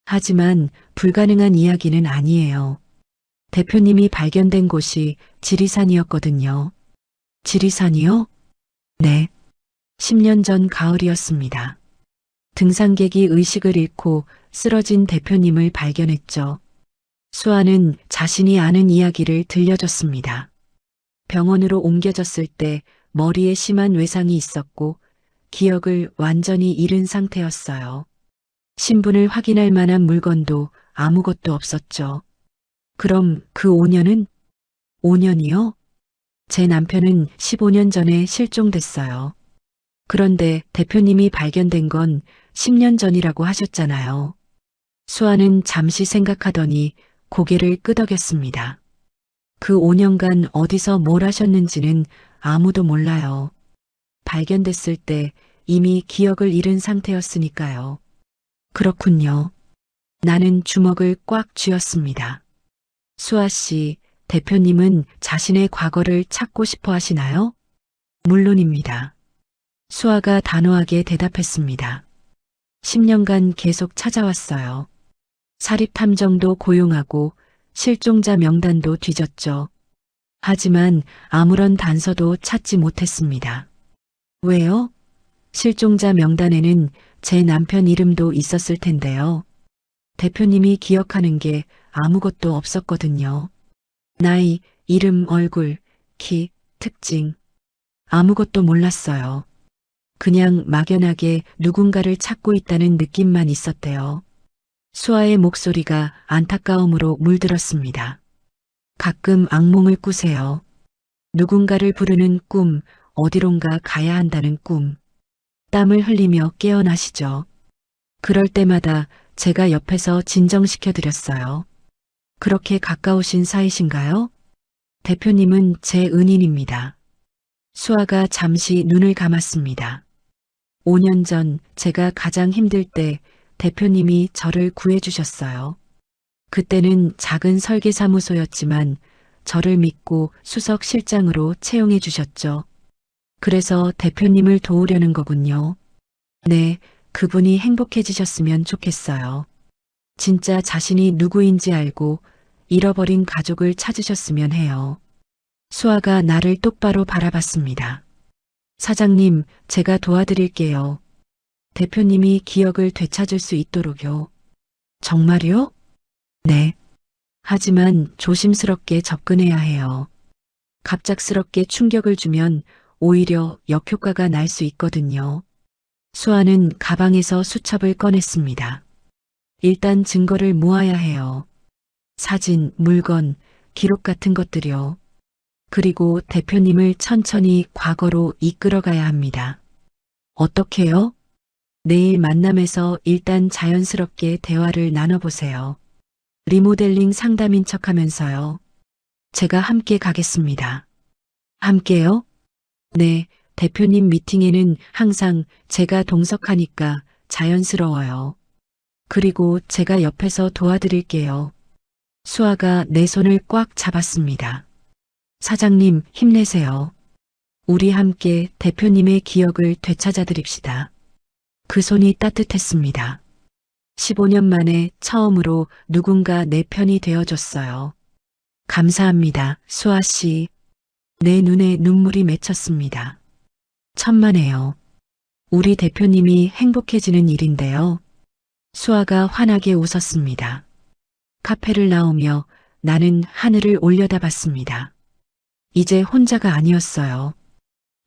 Speaker 3: 하지만 불가능한 이야기는 아니에요. 대표님이 발견된 곳이 지리산이었거든요. 지리산이요? 네. 10년 전 가을이었습니다. 등산객이 의식을 잃고 쓰러진 대표님을 발견했죠. 수아는 자신이 아는 이야기를 들려줬습니다. 병원으로 옮겨졌을 때 머리에 심한 외상이 있었고 기억을 완전히 잃은 상태였어요. 신분을 확인할 만한 물건도 아무것도 없었죠. 그럼 그 5년은? 5년이요? 제 남편은 15년 전에 실종됐어요. 그런데 대표님이 발견된 건 10년 전이라고 하셨잖아요. 수아는 잠시 생각하더니 고개를 끄덕였습니다. 그 5년간 어디서 뭘 하셨는지는 아무도 몰라요. 발견됐을 때 이미 기억을 잃은 상태였으니까요. 그렇군요. 나는 주먹을 꽉 쥐었습니다. 수아 씨, 대표님은 자신의 과거를 찾고 싶어 하시나요? 물론입니다. 수아가 단호하게 대답했습니다. 10년간 계속 찾아왔어요. 사립탐정도 고용하고 실종자 명단도 뒤졌죠. 하지만 아무런 단서도 찾지 못했습니다. 왜요? 실종자 명단에는 제 남편 이름도 있었을 텐데요. 대표님이 기억하는 게 아무것도 없었거든요. 나이, 이름, 얼굴, 키, 특징. 아무것도 몰랐어요. 그냥 막연하게 누군가를 찾고 있다는 느낌만 있었대요. 수아의 목소리가 안타까움으로 물들었습니다. 가끔 악몽을 꾸세요. 누군가를 부르는 꿈, 어디론가 가야 한다는 꿈. 땀을 흘리며 깨어나시죠. 그럴 때마다 제가 옆에서 진정시켜드렸어요. 그렇게 가까우신 사이신가요? 대표님은 제 은인입니다. 수아가 잠시 눈을 감았습니다. 5년 전 제가 가장 힘들 때 대표님이 저를 구해주셨어요. 그때는 작은 설계사무소였지만 저를 믿고 수석 실장으로 채용해 주셨죠. 그래서 대표님을 도우려는 거군요. 네, 그분이 행복해지셨으면 좋겠어요. 진짜 자신이 누구인지 알고 잃어버린 가족을 찾으셨으면 해요. 수아가 나를 똑바로 바라봤습니다. 사장님, 제가 도와드릴게요. 대표님이 기억을 되찾을 수 있도록요. 정말요? 네. 하지만 조심스럽게 접근해야 해요. 갑작스럽게 충격을 주면 오히려 역효과가 날 수 있거든요. 수아는 가방에서 수첩을 꺼냈습니다. 일단 증거를 모아야 해요. 사진, 물건, 기록 같은 것들이요. 그리고 대표님을 천천히 과거로 이끌어가야 합니다. 어떻게요? 내일 만남에서 일단 자연스럽게 대화를 나눠보세요. 리모델링 상담인 척하면서요. 제가 함께 가겠습니다. 함께요? 네, 대표님 미팅에는 항상 제가 동석하니까 자연스러워요. 그리고 제가 옆에서 도와드릴게요. 수아가 내 손을 꽉 잡았습니다. 사장님, 힘내세요. 우리 함께 대표님의 기억을 되찾아드립시다. 그 손이 따뜻했습니다. 15년 만에 처음으로 누군가 내 편이 되어줬어요. 감사합니다, 수아 씨. 내 눈에 눈물이 맺혔습니다. 천만에요. 우리 대표님이 행복해지는 일인데요. 수아가 환하게 웃었습니다. 카페를 나오며 나는 하늘을 올려다봤습니다. 이제 혼자가 아니었어요.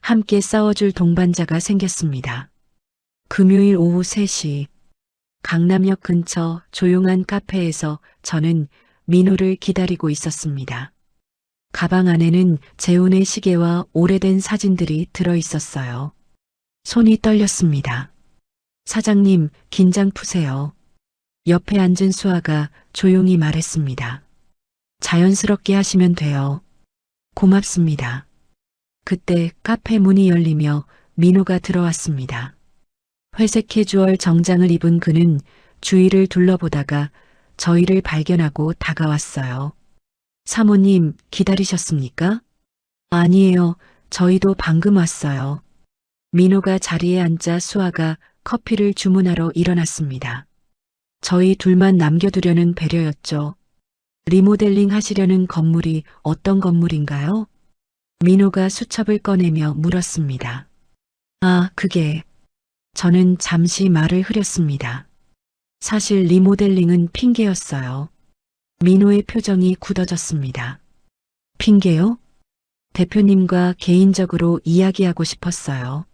Speaker 3: 함께 싸워줄 동반자가 생겼습니다. 금요일 오후 3시 강남역 근처 조용한 카페에서 저는 민호를 기다리고 있었습니다. 가방 안에는 재혼의 시계와 오래된 사진들이 들어 있었어요. 손이 떨렸습니다. 사장님, 긴장 푸세요. 옆에 앉은 수아가 조용히 말했습니다. 자연스럽게 하시면 돼요. 고맙습니다. 그때 카페 문이 열리며 민호가 들어왔습니다. 회색 캐주얼 정장을 입은 그는 주위를 둘러보다가 저희를 발견하고 다가왔어요. 사모님, 기다리셨습니까? 아니에요. 저희도 방금 왔어요. 민호가 자리에 앉자 수아가 커피를 주문하러 일어났습니다. 저희 둘만 남겨두려는 배려였죠. 리모델링 하시려는 건물이 어떤 건물인가요? 민호가 수첩을 꺼내며 물었습니다. 아, 그게... 저는 잠시 말을 흐렸습니다. 사실 리모델링은 핑계였어요. 민호의 표정이 굳어졌습니다. 핑계요? 대표님과 개인적으로 이야기하고 싶었어요.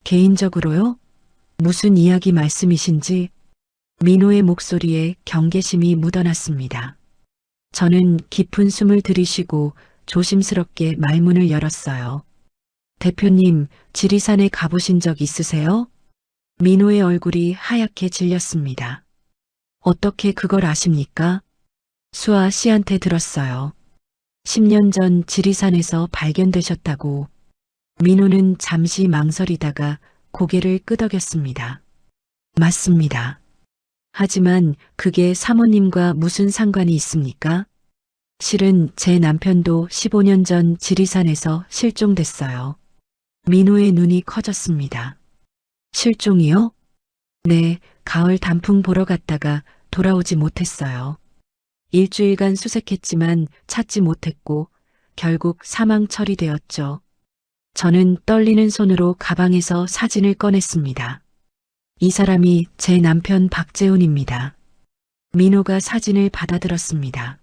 Speaker 3: 개인적으로요? 무슨 이야기 말씀이신지? 민호의 목소리에 경계심이 묻어났습니다. 저는 깊은 숨을 들이쉬고 조심스럽게 말문을 열었어요. 대표님, 지리산에 가보신 적 있으세요? 민호의 얼굴이 하얗게 질렸습니다. 어떻게 그걸 아십니까? 수아 씨한테 들었어요. 10년 전 지리산에서 발견되셨다고. 민호는 잠시 망설이다가 고개를 끄덕였습니다. 맞습니다. 하지만 그게 사모님과 무슨 상관이 있습니까? 실은 제 남편도 15년 전 지리산에서 실종됐어요. 민호의 눈이 커졌습니다. 실종이요? 네, 가을 단풍 보러 갔다가 돌아오지 못했어요. 일주일간 수색했지만 찾지 못했고 결국 사망 처리되었죠. 저는 떨리는 손으로 가방에서 사진을 꺼냈습니다. 이 사람이 제 남편 박재훈입니다. 민호가 사진을 받아들었습니다.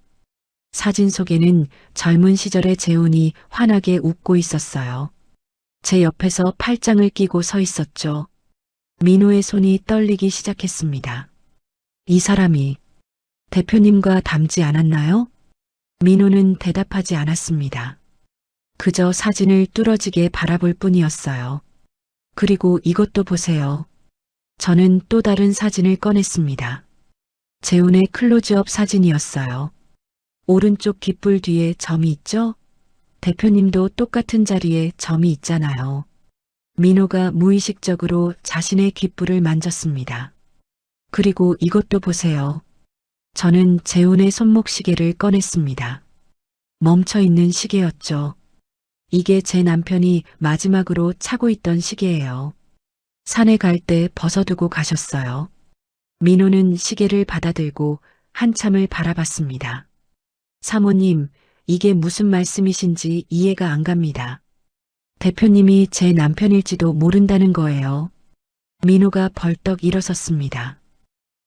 Speaker 3: 사진 속에는 젊은 시절의 재훈이 환하게 웃고 있었어요. 제 옆에서 팔짱을 끼고 서 있었죠. 민호의 손이 떨리기 시작했습니다. 이 사람이 대표님과 닮지 않았나요? 민호는 대답하지 않았습니다. 그저 사진을 뚫어지게 바라볼 뿐이었어요. 그리고 이것도 보세요. 저는 또 다른 사진을 꺼냈습니다. 재훈의 클로즈업 사진이었어요. 오른쪽 귓불 뒤에 점이 있죠? 대표님도 똑같은 자리에 점이 있잖아요. 민호가 무의식적으로 자신의 귓불을 만졌습니다. 그리고 이것도 보세요. 저는 재훈의 손목 시계를 꺼냈습니다. 멈춰 있는 시계였죠. 이게 제 남편이 마지막으로 차고 있던 시계예요. 산에 갈 때 벗어두고 가셨어요. 민호는 시계를 받아들고 한참을 바라봤습니다. 사모님, 이게 무슨 말씀이신지 이해가 안 갑니다. 대표님이 제 남편일지도 모른다는 거예요. 민호가 벌떡 일어섰습니다.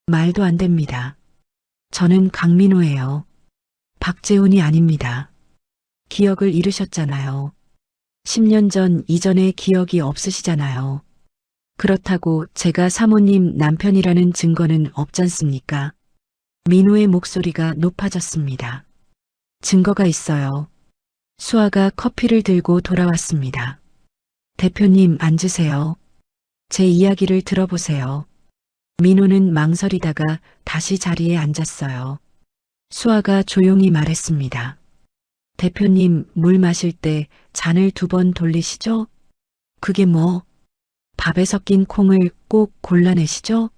Speaker 3: 말도 안 됩니다. 저는 강민호예요. 박재훈이 아닙니다. 기억을 잃으셨잖아요. 10년 전 이전의 기억이 없으시잖아요. 그렇다고 제가 사모님 남편이라는 증거는 없잖습니까? 민호의 목소리가 높아졌습니다. 증거가 있어요. 수아가 커피를 들고 돌아왔습니다. 대표님 앉으세요. 제 이야기를 들어보세요. 민호는 망설이다가 다시 자리에 앉았어요. 수아가 조용히 말했습니다. 대표님 물 마실 때 잔을 2번 돌리시죠? 그게 뭐? 밥에 섞인 콩을 꼭 골라내시죠?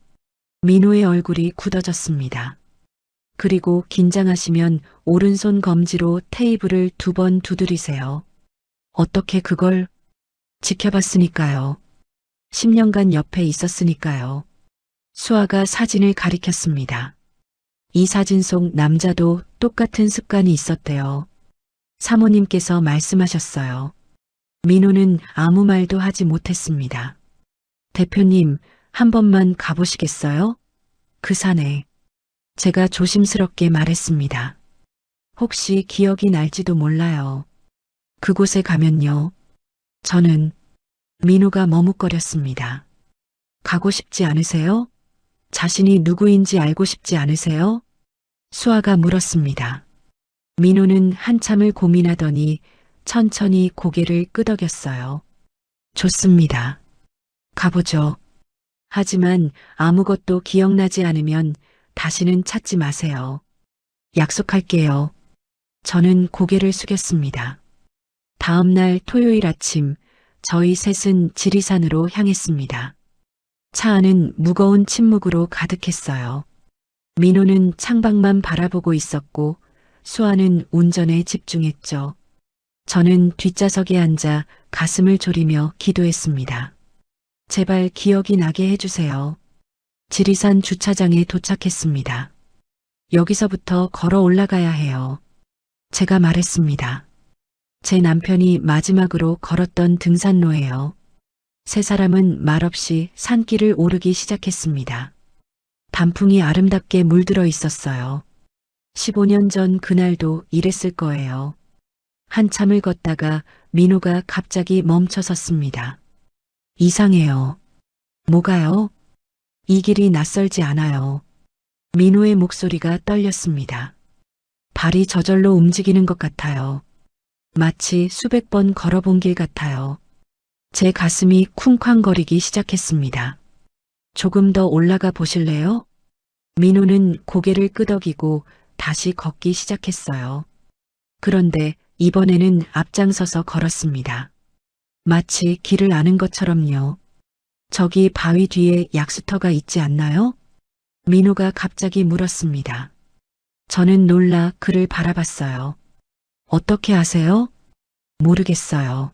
Speaker 3: 민호의 얼굴이 굳어졌습니다. 그리고 긴장하시면 오른손 검지로 테이블을 2번 두드리세요. 어떻게 그걸? 지켜봤으니까요. 10년간 옆에 있었으니까요. 수아가 사진을 가리켰습니다. 이 사진 속 남자도 똑같은 습관이 있었대요. 사모님께서 말씀하셨어요. 민호는 아무 말도 하지 못했습니다. 대표님, 한 번만 가보시겠어요? 그 산에. 제가 조심스럽게 말했습니다. 혹시 기억이 날지도 몰라요. 그곳에 가면요. 저는 민호가 머뭇거렸습니다. 가고 싶지 않으세요? 자신이 누구인지 알고 싶지 않으세요? 수아가 물었습니다. 민호는 한참을 고민하더니 천천히 고개를 끄덕였어요. 좋습니다. 가보죠. 하지만 아무것도 기억나지 않으면 다시는 찾지 마세요. 약속할게요. 저는 고개를 숙였습니다. 다음 날 토요일 아침, 저희 셋은 지리산으로 향했습니다. 차 안은 무거운 침묵으로 가득했어요. 민호는 창밖만 바라보고 있었고 수아는 운전에 집중했죠. 저는 뒷좌석에 앉아 가슴을 졸이며 기도했습니다. 제발 기억이 나게 해주세요. 지리산 주차장에 도착했습니다. 여기서부터 걸어 올라가야 해요. 제가 말했습니다. 제 남편이 마지막으로 걸었던 등산로예요. 세 사람은 말없이 산길을 오르기 시작했습니다. 단풍이 아름답게 물들어 있었어요. 15년 전 그날도 이랬을 거예요. 한참을 걷다가 민호가 갑자기 멈춰 섰습니다. 이상해요. 뭐가요? 이 길이 낯설지 않아요. 민호의 목소리가 떨렸습니다. 발이 저절로 움직이는 것 같아요. 마치 수백 번 걸어본 길 같아요. 제 가슴이 쿵쾅거리기 시작했습니다. 조금 더 올라가 보실래요? 민호는 고개를 끄덕이고 다시 걷기 시작했어요. 그런데 이번에는 앞장서서 걸었습니다. 마치 길을 아는 것처럼요. 저기 바위 뒤에 약수터가 있지 않나요? 민호가 갑자기 물었습니다. 저는 놀라 그를 바라봤어요. 어떻게 아세요? 모르겠어요.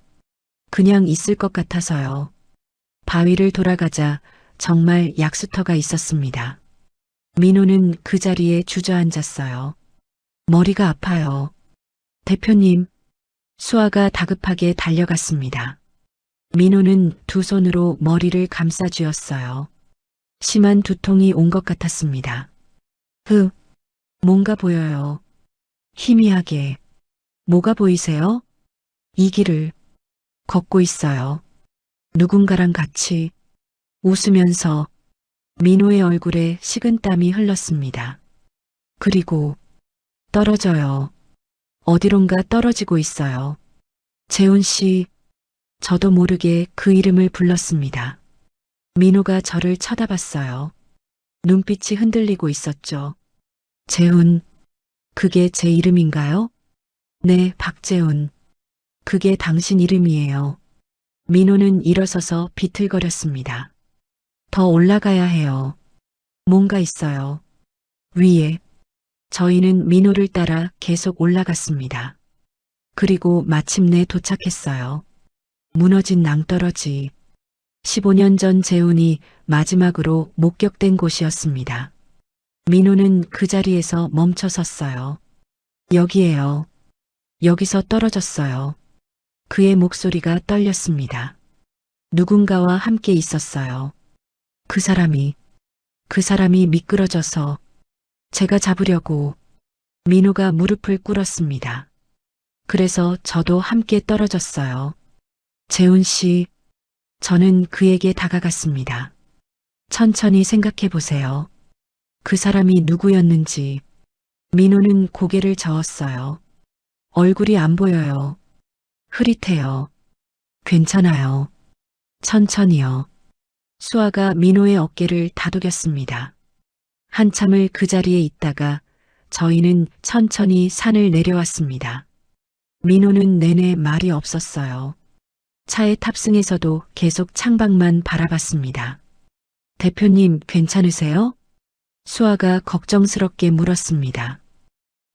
Speaker 3: 그냥 있을 것 같아서요. 바위를 돌아가자 정말 약수터가 있었습니다. 민호는 그 자리에 주저앉았어요. 머리가 아파요. 대표님, 수아가 다급하게 달려갔습니다. 민호는 두 손으로 머리를 감싸쥐었어요. 심한 두통이 온 것 같았습니다. 뭔가 보여요. 희미하게. 뭐가 보이세요? 이 길을 걷고 있어요. 누군가랑 같이 웃으면서. 민호의 얼굴에 식은땀이 흘렀습니다. 그리고 떨어져요. 어디론가 떨어지고 있어요. 재훈 씨, 저도 모르게 그 이름을 불렀습니다. 민호가 저를 쳐다봤어요. 눈빛이 흔들리고 있었죠. 재훈, 그게 제 이름인가요? 네, 박재훈. 그게 당신 이름이에요. 민호는 일어서서 비틀거렸습니다. 더 올라가야 해요. 뭔가 있어요. 위에. 저희는 민호를 따라 계속 올라갔습니다. 그리고 마침내 도착했어요. 무너진 낭떠러지. 15년 전 재훈이 마지막으로 목격된 곳이었습니다. 민호는 그 자리에서 멈춰 섰어요. 여기에요. 여기서 떨어졌어요. 그의 목소리가 떨렸습니다. 누군가와 함께 있었어요. 그 사람이 미끄러져서 제가 잡으려고. 민호가 무릎을 꿇었습니다. 그래서 저도 함께 떨어졌어요. 재훈 씨, 저는 그에게 다가갔습니다. 천천히 생각해 보세요. 그 사람이 누구였는지. 민호는 고개를 저었어요. 얼굴이 안 보여요. 흐릿해요. 괜찮아요. 천천히요. 수아가 민호의 어깨를 다독였습니다. 한참을 그 자리에 있다가 저희는 천천히 산을 내려왔습니다. 민호는 내내 말이 없었어요. 차에 탑승해서도 계속 창밖만 바라봤습니다. 대표님 괜찮으세요? 수아가 걱정스럽게 물었습니다.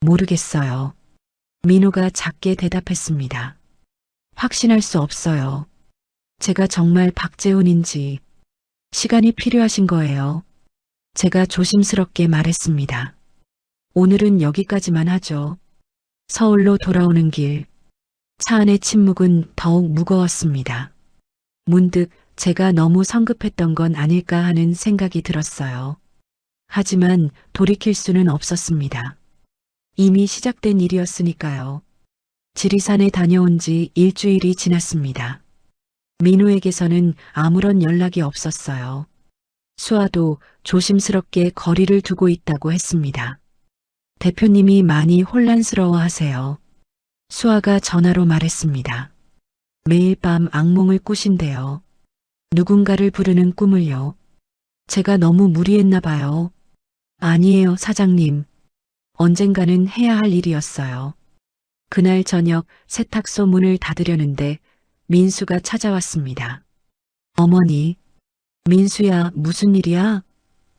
Speaker 3: 모르겠어요. 민호가 작게 대답했습니다. 확신할 수 없어요. 제가 정말 박재훈인지. 시간이 필요하신 거예요. 제가 조심스럽게 말했습니다. 오늘은 여기까지만 하죠. 서울로 돌아오는 길. 차 안의 침묵은 더욱 무거웠습니다. 문득 제가 너무 성급했던 건 아닐까 하는 생각이 들었어요. 하지만 돌이킬 수는 없었습니다. 이미 시작된 일이었으니까요. 지리산에 다녀온 지 일주일이 지났습니다. 민호에게서는 아무런 연락이 없었어요. 수아도 조심스럽게 거리를 두고 있다고 했습니다. 대표님이 많이 혼란스러워 하세요. 수아가 전화로 말했습니다. 매일 밤 악몽을 꾸신대요. 누군가를 부르는 꿈을요. 제가 너무 무리했나 봐요. 아니에요, 사장님. 언젠가는 해야 할 일이었어요. 그날 저녁 세탁소 문을 닫으려는데 민수가 찾아왔습니다. 어머니, 민수야, 무슨 일이야?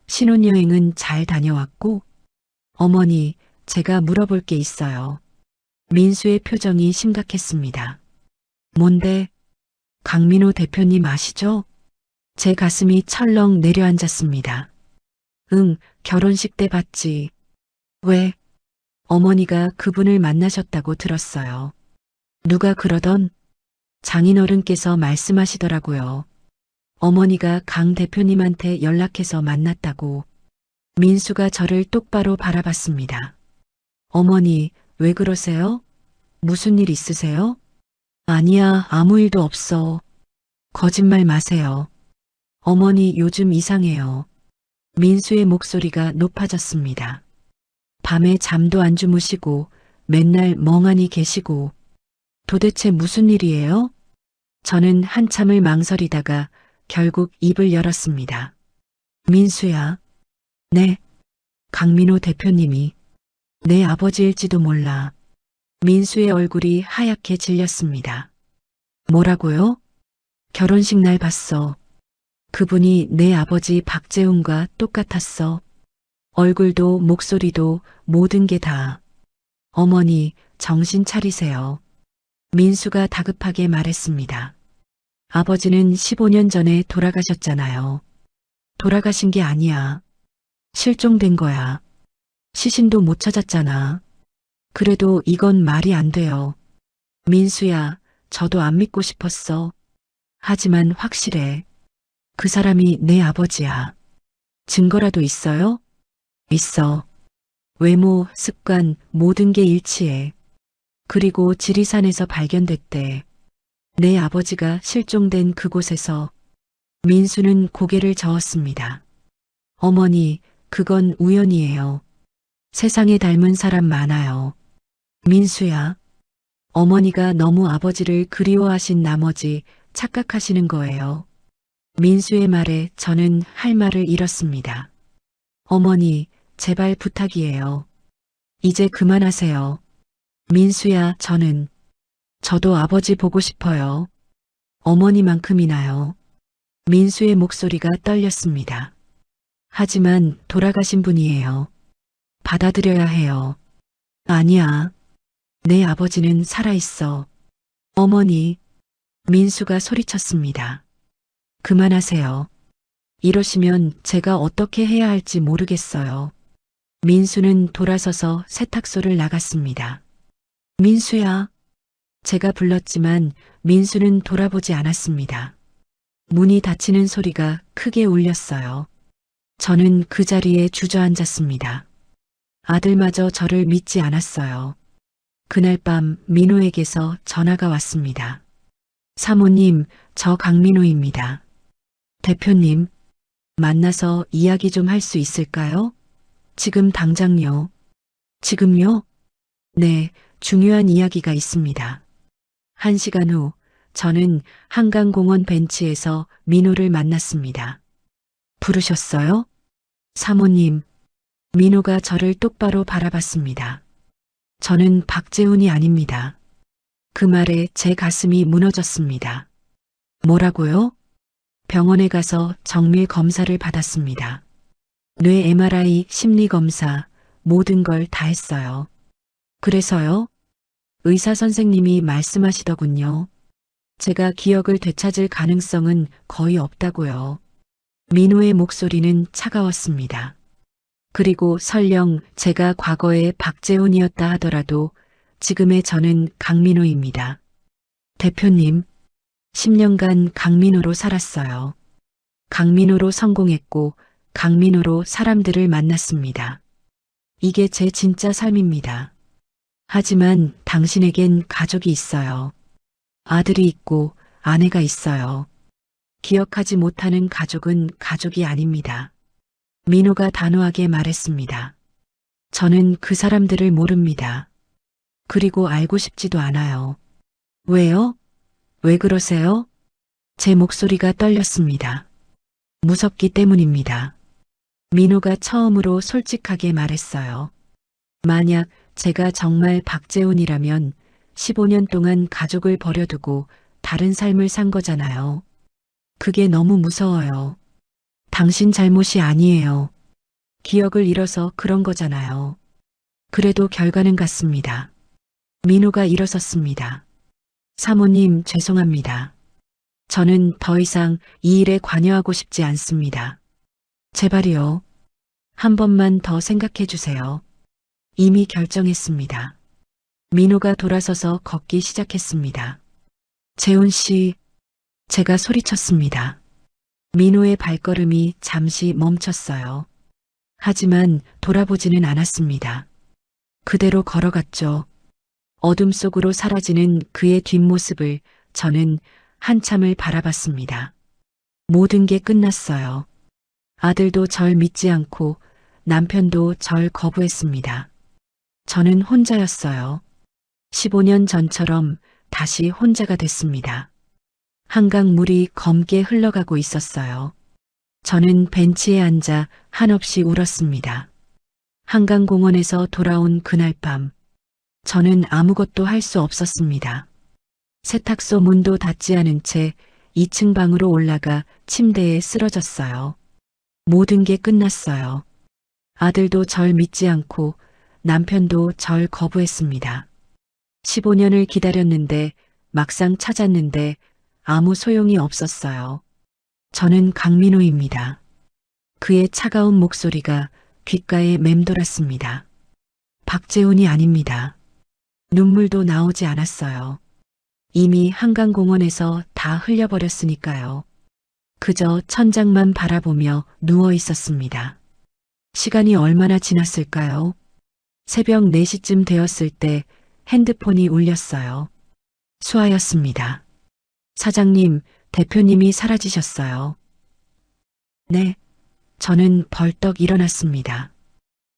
Speaker 3: 신혼여행은 잘 다녀왔고? 어머니, 제가 물어볼 게 있어요. 민수의 표정이 심각했습니다. 뭔데? 강민호 대표님 아시죠? 제 가슴이 철렁 내려앉았습니다. 응, 결혼식 때 봤지. 왜? 어머니가 그분을 만나셨다고 들었어요. 누가 그러던? 장인어른께서 말씀하시더라고요. 어머니가 강 대표님한테 연락해서 만났다고. 민수가 저를 똑바로 바라봤습니다. 어머니, 왜 그러세요? 무슨 일 있으세요? 아니야, 아무 일도 없어. 거짓말 마세요. 어머니 요즘 이상해요. 민수의 목소리가 높아졌습니다. 밤에 잠도 안 주무시고 맨날 멍하니 계시고. 도대체 무슨 일이에요? 저는 한참을 망설이다가 결국 입을 열었습니다. 민수야. 네. 강민호 대표님이. 내 아버지일지도 몰라. 민수의 얼굴이 하얗게 질렸습니다. 뭐라고요? 결혼식 날 봤어. 그분이 내 아버지 박재훈과 똑같았어. 얼굴도 목소리도 모든 게 다. 어머니, 정신 차리세요. 민수가 다급하게 말했습니다. 아버지는 15년 전에 돌아가셨잖아요. 돌아가신 게 아니야. 실종된 거야. 시신도 못 찾았잖아. 그래도 이건 말이 안 돼요. 민수야, 저도 안 믿고 싶었어. 하지만 확실해. 그 사람이 내 아버지야. 증거라도 있어요? 있어. 외모, 습관, 모든 게 일치해. 그리고 지리산에서 발견됐대. 내 아버지가 실종된 그곳에서. 민수는 고개를 저었습니다. 어머니, 그건 우연이에요. 세상에 닮은 사람 많아요. 민수야, 어머니가 너무 아버지를 그리워하신 나머지 착각하시는 거예요. 민수의 말에 저는 할 말을 잃었습니다. 어머니, 제발 부탁이에요. 이제 그만하세요. 민수야, 저는 저도 아버지 보고 싶어요. 어머니만큼이나요. 민수의 목소리가 떨렸습니다. 하지만 돌아가신 분이에요. 받아들여야 해요. 아니야. 내 아버지는 살아있어. 어머니. 민수가 소리쳤습니다. 그만하세요. 이러시면 제가 어떻게 해야 할지 모르겠어요. 민수는 돌아서서 세탁소를 나갔습니다. 민수야. 제가 불렀지만 민수는 돌아보지 않았습니다. 문이 닫히는 소리가 크게 울렸어요. 저는 그 자리에 주저앉았습니다. 아들마저 저를 믿지 않았어요. 그날 밤 민호에게서 전화가 왔습니다. 사모님, 저 강민호입니다. 대표님, 만나서 이야기 좀 할 수 있을까요? 지금 당장요. 지금요? 네, 중요한 이야기가 있습니다. 1시간 후, 저는 한강공원 벤치에서 민호를 만났습니다. 부르셨어요? 사모님, 민호가 저를 똑바로 바라봤습니다. 저는 박재훈이 아닙니다. 그 말에 제 가슴이 무너졌습니다. 뭐라고요? 병원에 가서 정밀 검사를 받았습니다. 뇌 MRI, 심리검사, 모든 걸 다 했어요. 그래서요? 의사 선생님이 말씀하시더군요. 제가 기억을 되찾을 가능성은 거의 없다고요. 민호의 목소리는 차가웠습니다. 그리고 설령 제가 과거에 박재훈이었다 하더라도 지금의 저는 강민호입니다. 대표님, 10년간 강민호로 살았어요. 강민호로 성공했고 강민호로 사람들을 만났습니다. 이게 제 진짜 삶입니다. 하지만 당신에겐 가족이 있어요. 아들이 있고 아내가 있어요. 기억하지 못하는 가족은 가족이 아닙니다. 민호가 단호하게 말했습니다. 저는 그 사람들을 모릅니다. 그리고 알고 싶지도 않아요. 왜요? 왜 그러세요? 제 목소리가 떨렸습니다. 무섭기 때문입니다. 민호가 처음으로 솔직하게 말했어요. 만약 제가 정말 박재훈이라면 15년 동안 가족을 버려두고 다른 삶을 산 거잖아요. 그게 너무 무서워요. 당신 잘못이 아니에요. 기억을 잃어서 그런 거잖아요. 그래도 결과는 같습니다. 민호가 일어섰습니다. 사모님, 죄송합니다. 저는 더 이상 이 일에 관여하고 싶지 않습니다. 제발이요. 한 번만 더 생각해 주세요. 이미 결정했습니다. 민호가 돌아서서 걷기 시작했습니다. 재훈 씨, 제가 소리쳤습니다. 민호의 발걸음이 잠시 멈췄어요. 하지만 돌아보지는 않았습니다. 그대로 걸어갔죠. 어둠 속으로 사라지는 그의 뒷모습을 저는 한참을 바라봤습니다. 모든 게 끝났어요. 아들도 절 믿지 않고 남편도 절 거부했습니다. 저는 혼자였어요. 15년 전처럼 다시 혼자가 됐습니다. 한강 물이 검게 흘러가고 있었어요. 저는 벤치에 앉아 한없이 울었습니다. 한강공원에서 돌아온 그날 밤, 저는 아무것도 할 수 없었습니다. 세탁소 문도 닫지 않은 채 2층 방으로 올라가 침대에 쓰러졌어요. 모든 게 끝났어요. 아들도 절 믿지 않고 남편도 절 거부했습니다. 15년을 기다렸는데 막상 찾았는데 아무 소용이 없었어요. 저는 강민호입니다. 그의 차가운 목소리가 귓가에 맴돌았습니다. 박재훈이 아닙니다. 눈물도 나오지 않았어요. 이미 한강공원에서 다 흘려버렸으니까요. 그저 천장만 바라보며 누워 있었습니다. 시간이 얼마나 지났을까요? 새벽 4시쯤 되었을 때 핸드폰이 울렸어요. 수아였습니다. 사장님, 대표님이 사라지셨어요. 네, 저는 벌떡 일어났습니다.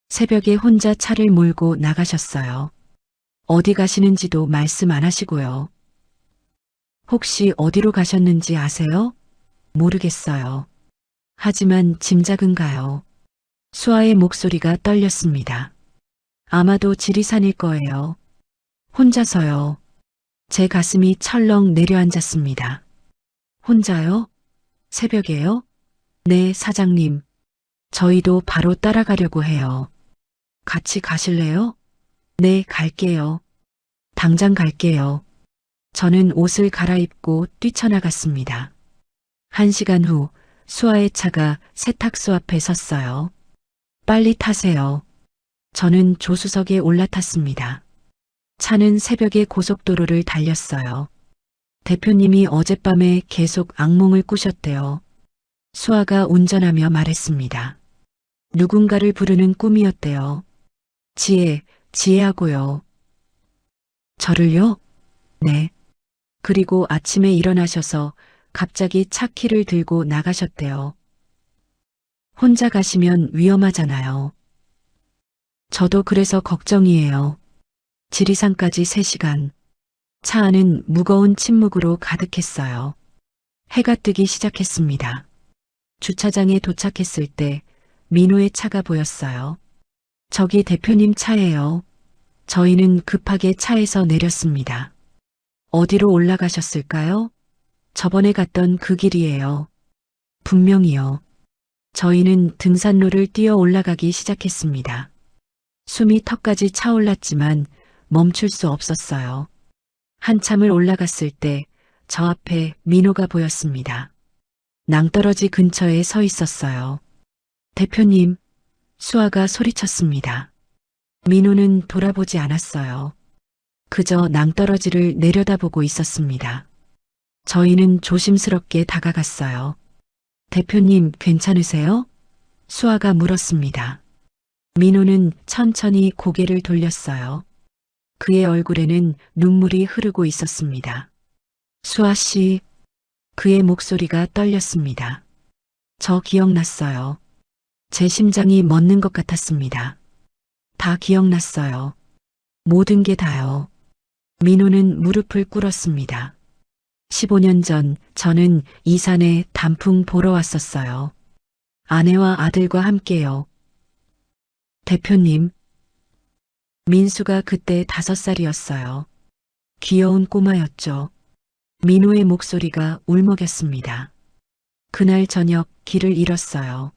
Speaker 3: 새벽에 혼자 차를 몰고 나가셨어요. 어디 가시는지도 말씀 안 하시고요. 혹시 어디로 가셨는지 아세요? 모르겠어요. 하지만 짐작은 가요. 수아의 목소리가 떨렸습니다. 아마도 지리산일 거예요. 혼자서요. 제 가슴이 철렁 내려앉았습니다. 혼자요? 새벽에요? 네, 사장님. 저희도 바로 따라가려고 해요. 같이 가실래요? 네, 갈게요. 당장 갈게요. 저는 옷을 갈아입고 뛰쳐나갔습니다. 1시간 후 수아의 차가 세탁소 앞에 섰어요. 빨리 타세요. 저는 조수석에 올라탔습니다. 차는 새벽에 고속도로를 달렸어요. 대표님이 어젯밤에 계속 악몽을 꾸셨대요. 수아가 운전하며 말했습니다. 누군가를 부르는 꿈이었대요. 지혜하고요. 저를요? 네. 그리고 아침에 일어나셔서 갑자기 차 키를 들고 나가셨대요. 혼자 가시면 위험하잖아요. 저도 그래서 걱정이에요. 지리산까지 3시간. 차 안은 무거운 침묵으로 가득했어요. 해가 뜨기 시작했습니다. 주차장에 도착했을 때 민호의 차가 보였어요. 저기 대표님 차예요. 저희는 급하게 차에서 내렸습니다. 어디로 올라가셨을까요? 저번에 갔던 그 길이에요. 분명히요. 저희는 등산로를 뛰어 올라가기 시작했습니다. 숨이 턱까지 차올랐지만 멈출 수 없었어요. 한참을 올라갔을 때 저 앞에 민호가 보였습니다. 낭떠러지 근처에 서 있었어요. 대표님, 수아가 소리쳤습니다. 민호는 돌아보지 않았어요. 그저 낭떠러지를 내려다보고 있었습니다. 저희는 조심스럽게 다가갔어요. 대표님, 괜찮으세요? 수아가 물었습니다. 민호는 천천히 고개를 돌렸어요. 그의 얼굴에는 눈물이 흐르고 있었습니다. 수아 씨, 그의 목소리가 떨렸습니다. 저 기억났어요. 제 심장이 멎는 것 같았습니다. 다 기억났어요. 모든 게 다요. 민호는 무릎을 꿇었습니다. 15년 전 저는 이 산에 단풍 보러 왔었어요. 아내와 아들과 함께요. 대표님. 민수가 그때 5살이었어요. 귀여운 꼬마였죠. 민호의 목소리가 울먹였습니다. 그날 저녁 길을 잃었어요.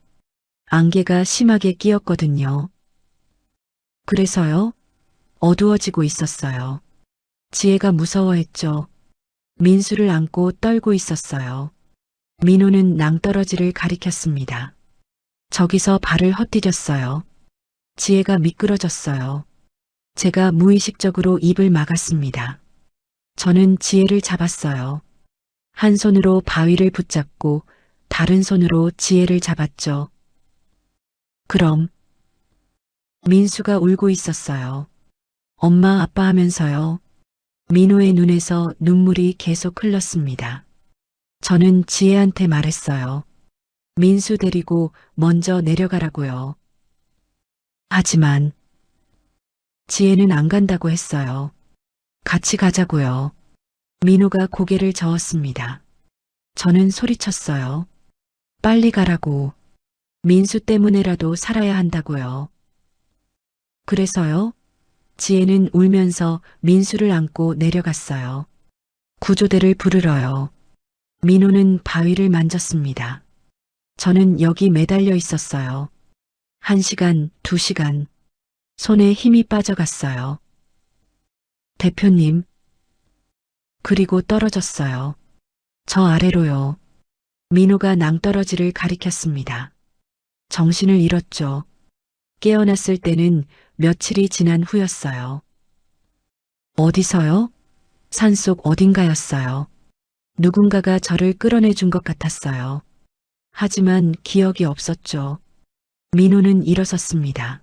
Speaker 3: 안개가 심하게 끼었거든요. 그래서요? 어두워지고 있었어요. 지혜가 무서워했죠. 민수를 안고 떨고 있었어요. 민호는 낭떠러지를 가리켰습니다. 저기서 발을 헛디뎠어요. 지혜가 미끄러졌어요. 제가 무의식적으로 입을 막았습니다. 저는 지혜를 잡았어요. 한 손으로 바위를 붙잡고 다른 손으로 지혜를 잡았죠. 그럼 민수가 울고 있었어요. 엄마 아빠 하면서요. 민호의 눈에서 눈물이 계속 흘렀습니다. 저는 지혜한테 말했어요. 민수 데리고 먼저 내려가라고요. 하지만 지혜는 안 간다고 했어요. 같이 가자고요. 민호가 고개를 저었습니다. 저는 소리쳤어요. 빨리 가라고. 민수 때문에라도 살아야 한다고요. 그래서요? 지혜는 울면서 민수를 안고 내려갔어요. 구조대를 부르러요. 민호는 바위를 만졌습니다. 저는 여기 매달려 있었어요. 1시간, 2시간. 손에 힘이 빠져갔어요. 대표님. 그리고 떨어졌어요. 저 아래로요. 민호가 낭떠러지를 가리켰습니다. 정신을 잃었죠. 깨어났을 때는 며칠이 지난 후였어요. 어디서요? 산속 어딘가였어요. 누군가가 저를 끌어내준 것 같았어요. 하지만 기억이 없었죠. 민호는 일어섰습니다.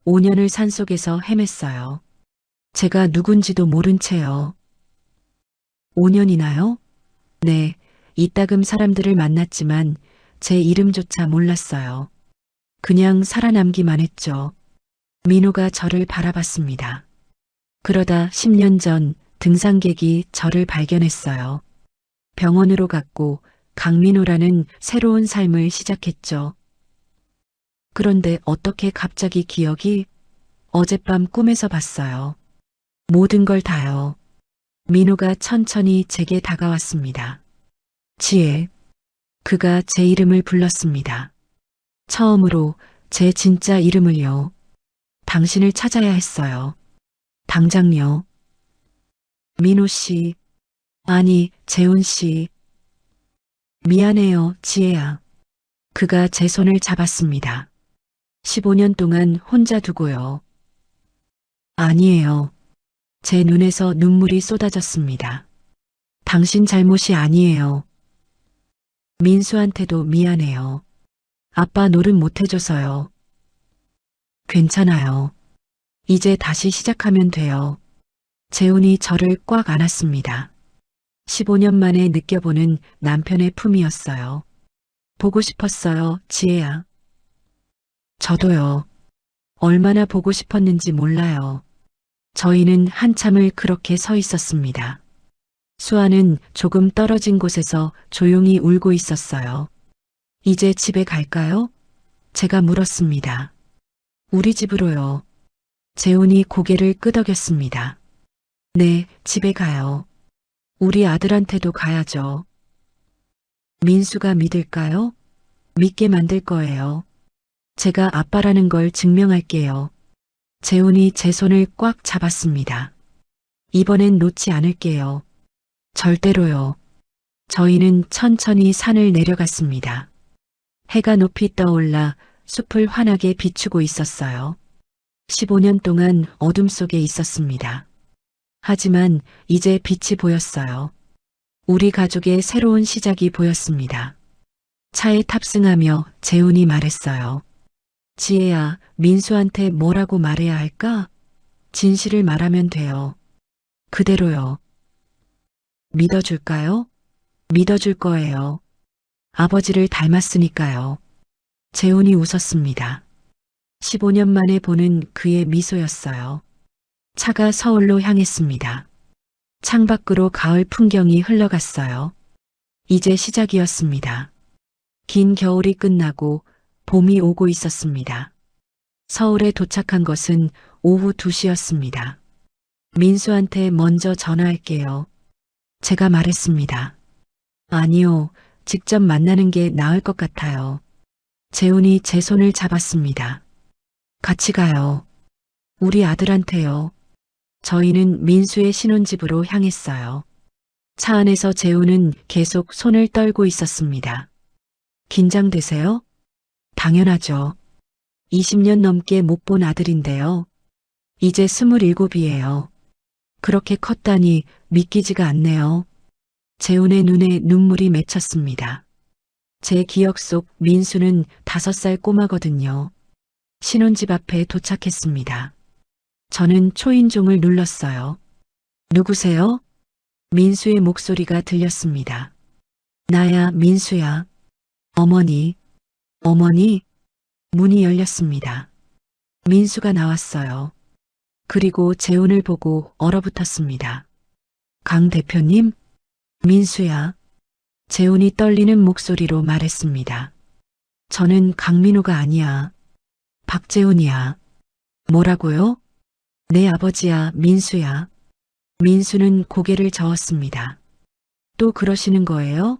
Speaker 3: 5년을 산속에서 헤맸어요. 제가 누군지도 모른 채요. 5년이나요? 네, 이따금 사람들을 만났지만 제 이름조차 몰랐어요. 그냥 살아남기만 했죠. 민호가 저를 바라봤습니다. 그러다 10년 전 등산객이 저를 발견했어요. 병원으로 갔고 강민호라는 새로운 삶을 시작했죠. 그런데 어떻게 갑자기 기억이 어젯밤 꿈에서 봤어요. 모든 걸 다요. 민호가 천천히 제게 다가왔습니다. 지혜. 그가 제 이름을 불렀습니다. 처음으로 제 진짜 이름을요. 당신을 찾아야 했어요. 당장요. 민호 씨. 아니, 재훈 씨. 미안해요, 지혜야. 그가 제 손을 잡았습니다. 15년 동안 혼자 두고요. 아니에요. 제 눈에서 눈물이 쏟아졌습니다. 당신 잘못이 아니에요. 민수한테도 미안해요. 아빠 노릇 못해줘서요. 괜찮아요. 이제 다시 시작하면 돼요. 재훈이 저를 꽉 안았습니다. 15년 만에 느껴보는 남편의 품이었어요. 보고 싶었어요, 지혜야. 저도요. 얼마나 보고 싶었는지 몰라요. 저희는 한참을 그렇게 서 있었습니다. 수아는 조금 떨어진 곳에서 조용히 울고 있었어요. 이제 집에 갈까요? 제가 물었습니다. 우리 집으로요. 재훈이 고개를 끄덕였습니다. 네, 집에 가요. 우리 아들한테도 가야죠. 민수가 믿을까요? 믿게 만들 거예요. 제가 아빠라는 걸 증명할게요. 재훈이 제 손을 꽉 잡았습니다. 이번엔 놓지 않을게요. 절대로요. 저희는 천천히 산을 내려갔습니다. 해가 높이 떠올라 숲을 환하게 비추고 있었어요. 15년 동안 어둠 속에 있었습니다. 하지만 이제 빛이 보였어요. 우리 가족의 새로운 시작이 보였습니다. 차에 탑승하며 재훈이 말했어요. 지혜야, 민수한테 뭐라고 말해야 할까? 진실을 말하면 돼요. 그대로요. 믿어줄까요? 믿어줄 거예요. 아버지를 닮았으니까요. 재훈이 웃었습니다. 15년 만에 보는 그의 미소였어요. 차가 서울로 향했습니다. 창밖으로 가을 풍경이 흘러갔어요. 이제 시작이었습니다. 긴 겨울이 끝나고 봄이 오고 있었습니다. 서울에 도착한 것은 오후 2시였습니다. 민수한테 먼저 전화할게요. 제가 말했습니다. 아니요, 직접 만나는 게 나을 것 같아요. 재훈이 제 손을 잡았습니다. 같이 가요. 우리 아들한테요. 저희는 민수의 신혼집으로 향했어요. 차 안에서 재훈은 계속 손을 떨고 있었습니다. 긴장되세요? 당연하죠. 20년 넘게 못 본 아들인데요. 이제 27이에요. 그렇게 컸다니 믿기지가 않네요. 재훈의 눈에 눈물이 맺혔습니다. 제 기억 속 민수는 5살 꼬마거든요. 신혼집 앞에 도착했습니다. 저는 초인종을 눌렀어요. 누구세요? 민수의 목소리가 들렸습니다. 나야, 민수야. 어머니. 어머니? 문이 열렸습니다. 민수가 나왔어요. 그리고 재훈을 보고 얼어붙었습니다. 강 대표님? 민수야. 재훈이 떨리는 목소리로 말했습니다. 저는 강민호가 아니야. 박재훈이야. 뭐라고요? 내 아버지야, 민수야. 민수는 고개를 저었습니다. 또 그러시는 거예요?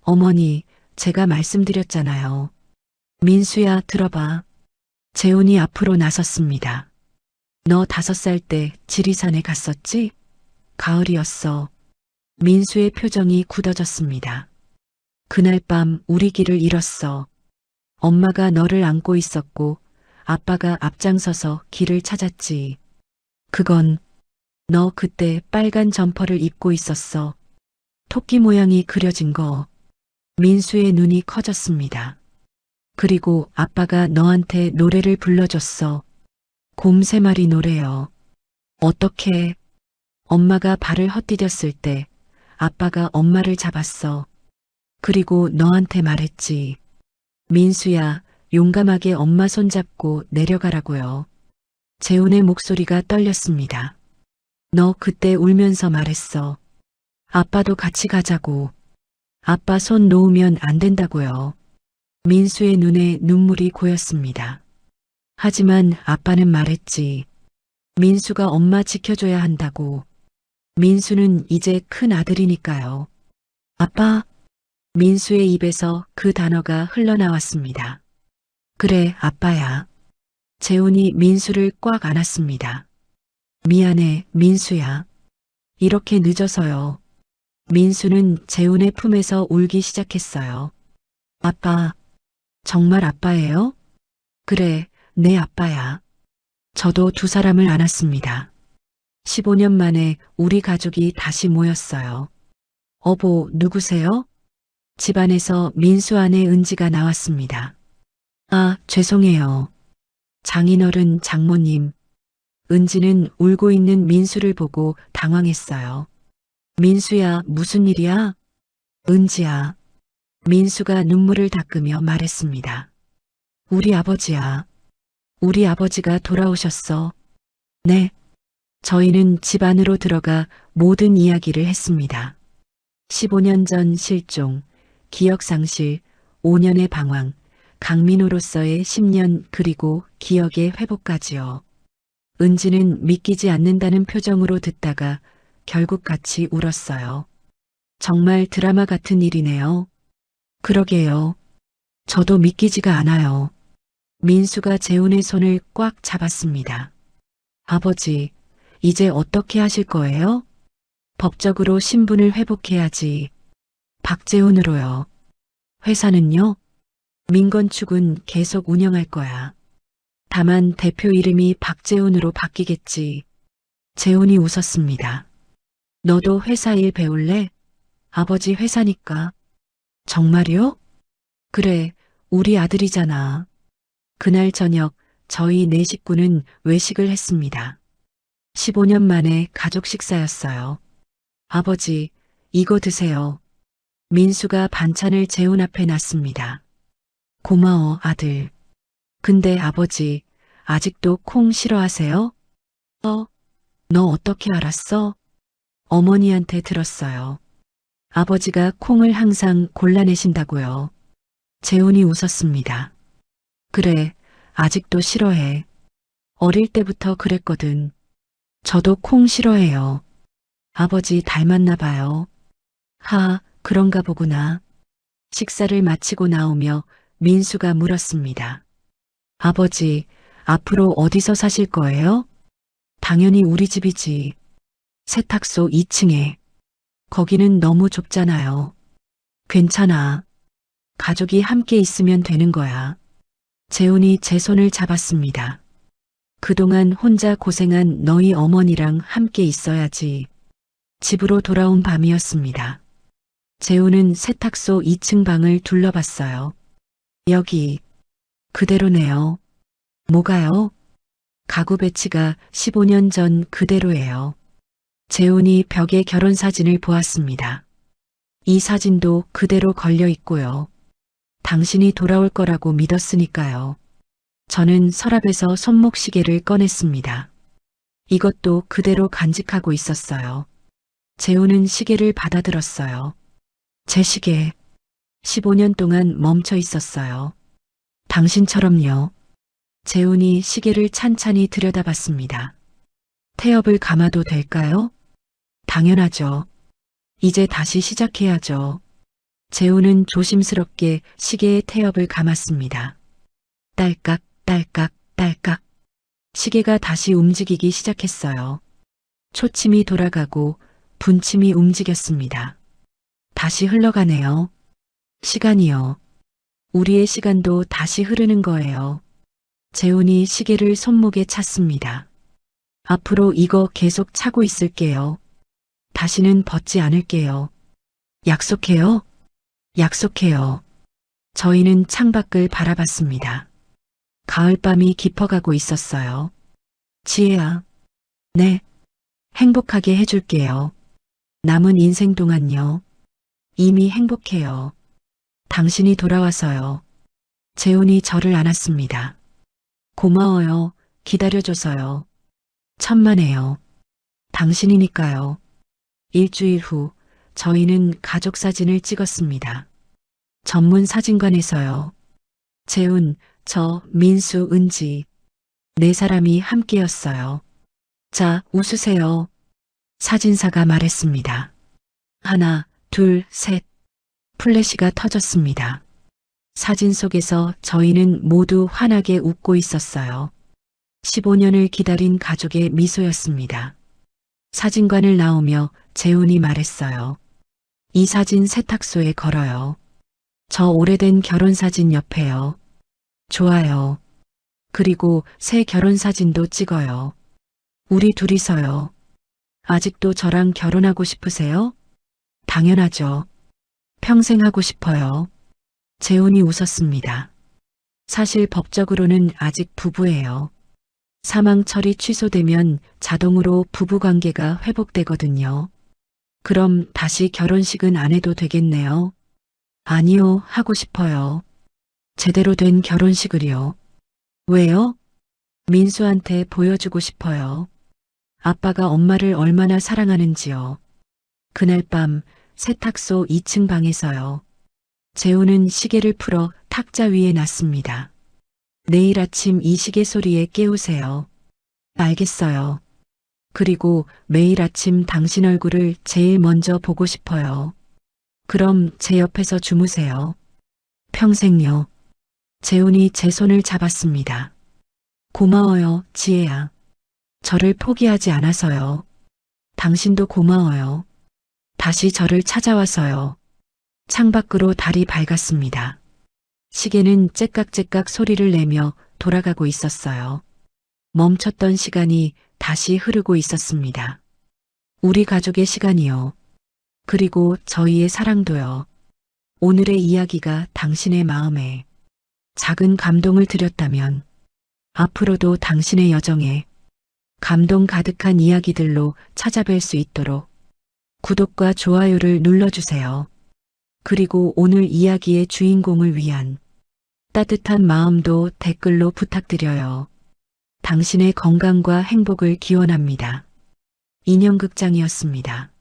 Speaker 3: 어머니, 제가 말씀드렸잖아요. 민수야, 들어봐. 재훈이 앞으로 나섰습니다. 너 5살 때 지리산에 갔었지? 가을이었어. 민수의 표정이 굳어졌습니다. 그날 밤 우리 길을 잃었어. 엄마가 너를 안고 있었고 아빠가 앞장서서 길을 찾았지. 그건 너 그때 빨간 점퍼를 입고 있었어. 토끼 모양이 그려진 거. 민수의 눈이 커졌습니다. 그리고 아빠가 너한테 노래를 불러줬어. 곰 3마리 노래요. 어떻게? 엄마가 발을 헛디뎠을 때 아빠가 엄마를 잡았어. 그리고 너한테 말했지. 민수야, 용감하게 엄마 손잡고 내려가라고요. 재훈의 목소리가 떨렸습니다. 너 그때 울면서 말했어. 아빠도 같이 가자고. 아빠 손 놓으면 안 된다고요. 민수의 눈에 눈물이 고였습니다. 하지만 아빠는 말했지. 민수가 엄마 지켜줘야 한다고. 민수는 이제 큰 아들이니까요. 아빠, 민수의 입에서 그 단어가 흘러나왔습니다. 그래, 아빠야. 재훈이 민수를 꽉 안았습니다. 미안해, 민수야. 이렇게 늦어서요. 민수는 재훈의 품에서 울기 시작했어요. 아빠, 정말 아빠예요? 그래, 내 아빠야. 저도 두 사람을 안았습니다. 15년 만에 우리 가족이 다시 모였어요. 어보, 누구세요? 집안에서 민수 아내 은지가 나왔습니다. 아, 죄송해요. 장인어른 장모님. 은지는 울고 있는 민수를 보고 당황했어요. 민수야, 무슨 일이야? 은지야. 민수가 눈물을 닦으며 말했습니다. 우리 아버지야. 우리 아버지가 돌아오셨어. 네. 저희는 집 안으로 들어가 모든 이야기를 했습니다. 15년 전 실종, 기억상실, 5년의 방황, 강민호로서의 10년 그리고 기억의 회복까지요. 은지는 믿기지 않는다는 표정으로 듣다가 결국 같이 울었어요. 정말 드라마 같은 일이네요. 그러게요. 저도 믿기지가 않아요. 민수가 재훈의 손을 꽉 잡았습니다. 아버지, 이제 어떻게 하실 거예요? 법적으로 신분을 회복해야지. 박재훈으로요. 회사는요? 민건축은 계속 운영할 거야. 다만 대표 이름이 박재훈으로 바뀌겠지. 재훈이 웃었습니다. 너도 회사 일 배울래? 아버지 회사니까. 정말요? 그래, 우리 아들이잖아. 그날 저녁 저희 네 식구는 외식을 했습니다. 15년 만에 가족 식사였어요. 아버지, 이거 드세요. 민수가 반찬을 재훈 앞에 놨습니다. 고마워, 아들. 근데 아버지, 아직도 콩 싫어하세요? 너 어떻게 알았어? 어머니한테 들었어요. 아버지가 콩을 항상 골라내신다고요. 재훈이 웃었습니다. 그래, 아직도 싫어해. 어릴 때부터 그랬거든. 저도 콩 싫어해요. 아버지 닮았나 봐요. 그런가 보구나. 식사를 마치고 나오며 민수가 물었습니다. 아버지, 앞으로 어디서 사실 거예요? 당연히 우리 집이지. 세탁소 2층에. 거기는 너무 좁잖아요. 괜찮아. 가족이 함께 있으면 되는 거야. 재훈이 제 손을 잡았습니다. 그동안 혼자 고생한 너희 어머니랑 함께 있어야지. 집으로 돌아온 밤이었습니다. 재훈은 세탁소 2층 방을 둘러봤어요. 여기, 그대로네요. 뭐가요? 가구 배치가 15년 전 그대로예요. 재훈이 벽에 결혼 사진을 보았습니다. 이 사진도 그대로 걸려 있고요. 당신이 돌아올 거라고 믿었으니까요. 저는 서랍에서 손목시계를 꺼냈습니다. 이것도 그대로 간직하고 있었어요. 재훈은 시계를 받아들었어요. 제 시계, 15년 동안 멈춰 있었어요. 당신처럼요. 재훈이 시계를 찬찬히 들여다봤습니다. 태엽을 감아도 될까요? 당연하죠. 이제 다시 시작해야죠. 재훈은 조심스럽게 시계의 태엽을 감았습니다. 딸깍, 딸깍, 딸깍. 시계가 다시 움직이기 시작했어요. 초침이 돌아가고 분침이 움직였습니다. 다시 흘러가네요. 시간이요. 우리의 시간도 다시 흐르는 거예요. 재훈이 시계를 손목에 찼습니다. 앞으로 이거 계속 차고 있을게요. 다시는 벗지 않을게요. 약속해요? 약속해요. 저희는 창밖을 바라봤습니다. 가을밤이 깊어가고 있었어요. 지혜야. 네. 행복하게 해줄게요. 남은 인생 동안요. 이미 행복해요. 당신이 돌아와서요. 재훈이 저를 안았습니다. 고마워요. 기다려줘서요. 천만에요. 당신이니까요. 일주일 후 저희는 가족 사진을 찍었습니다. 전문 사진관에서요. 재훈, 저, 민수, 은지. 네 사람이 함께였어요. 자, 웃으세요. 사진사가 말했습니다. 하나, 둘, 셋. 플래시가 터졌습니다. 사진 속에서 저희는 모두 환하게 웃고 있었어요. 15년을 기다린 가족의 미소였습니다. 사진관을 나오며 재훈이 말했어요. 이 사진 세탁소에 걸어요. 저 오래된 결혼사진 옆에요. 좋아요. 그리고 새 결혼사진도 찍어요. 우리 둘이서요. 아직도 저랑 결혼하고 싶으세요? 당연하죠. 평생 하고 싶어요. 재훈이 웃었습니다. 사실 법적으로는 아직 부부예요. 사망 처리 취소되면 자동으로 부부관계가 회복되거든요. 그럼 다시 결혼식은 안 해도 되겠네요. 아니요, 하고 싶어요. 제대로 된 결혼식을요. 왜요? 민수한테 보여주고 싶어요. 아빠가 엄마를 얼마나 사랑하는지요. 그날 밤 세탁소 2층 방에서요. 재훈은 시계를 풀어 탁자 위에 놨습니다. 내일 아침 이 시계 소리에 깨우세요. 알겠어요. 그리고 매일 아침 당신 얼굴을 제일 먼저 보고 싶어요. 그럼 제 옆에서 주무세요. 평생요. 재훈이 제 손을 잡았습니다. 고마워요, 지혜야. 저를 포기하지 않아서요. 당신도 고마워요. 다시 저를 찾아와서요. 창밖으로 달이 밝았습니다. 시계는 째깍째깍 소리를 내며 돌아가고 있었어요. 멈췄던 시간이 다시 흐르고 있었습니다. 우리 가족의 시간이요. 그리고 저희의 사랑도요. 오늘의 이야기가 당신의 마음에 작은 감동을 드렸다면 앞으로도 당신의 여정에 감동 가득한 이야기들로 찾아뵐 수 있도록 구독과 좋아요를 눌러주세요. 그리고 오늘 이야기의 주인공을 위한 따뜻한 마음도 댓글로 부탁드려요. 당신의 건강과 행복을 기원합니다. 인형극장이었습니다.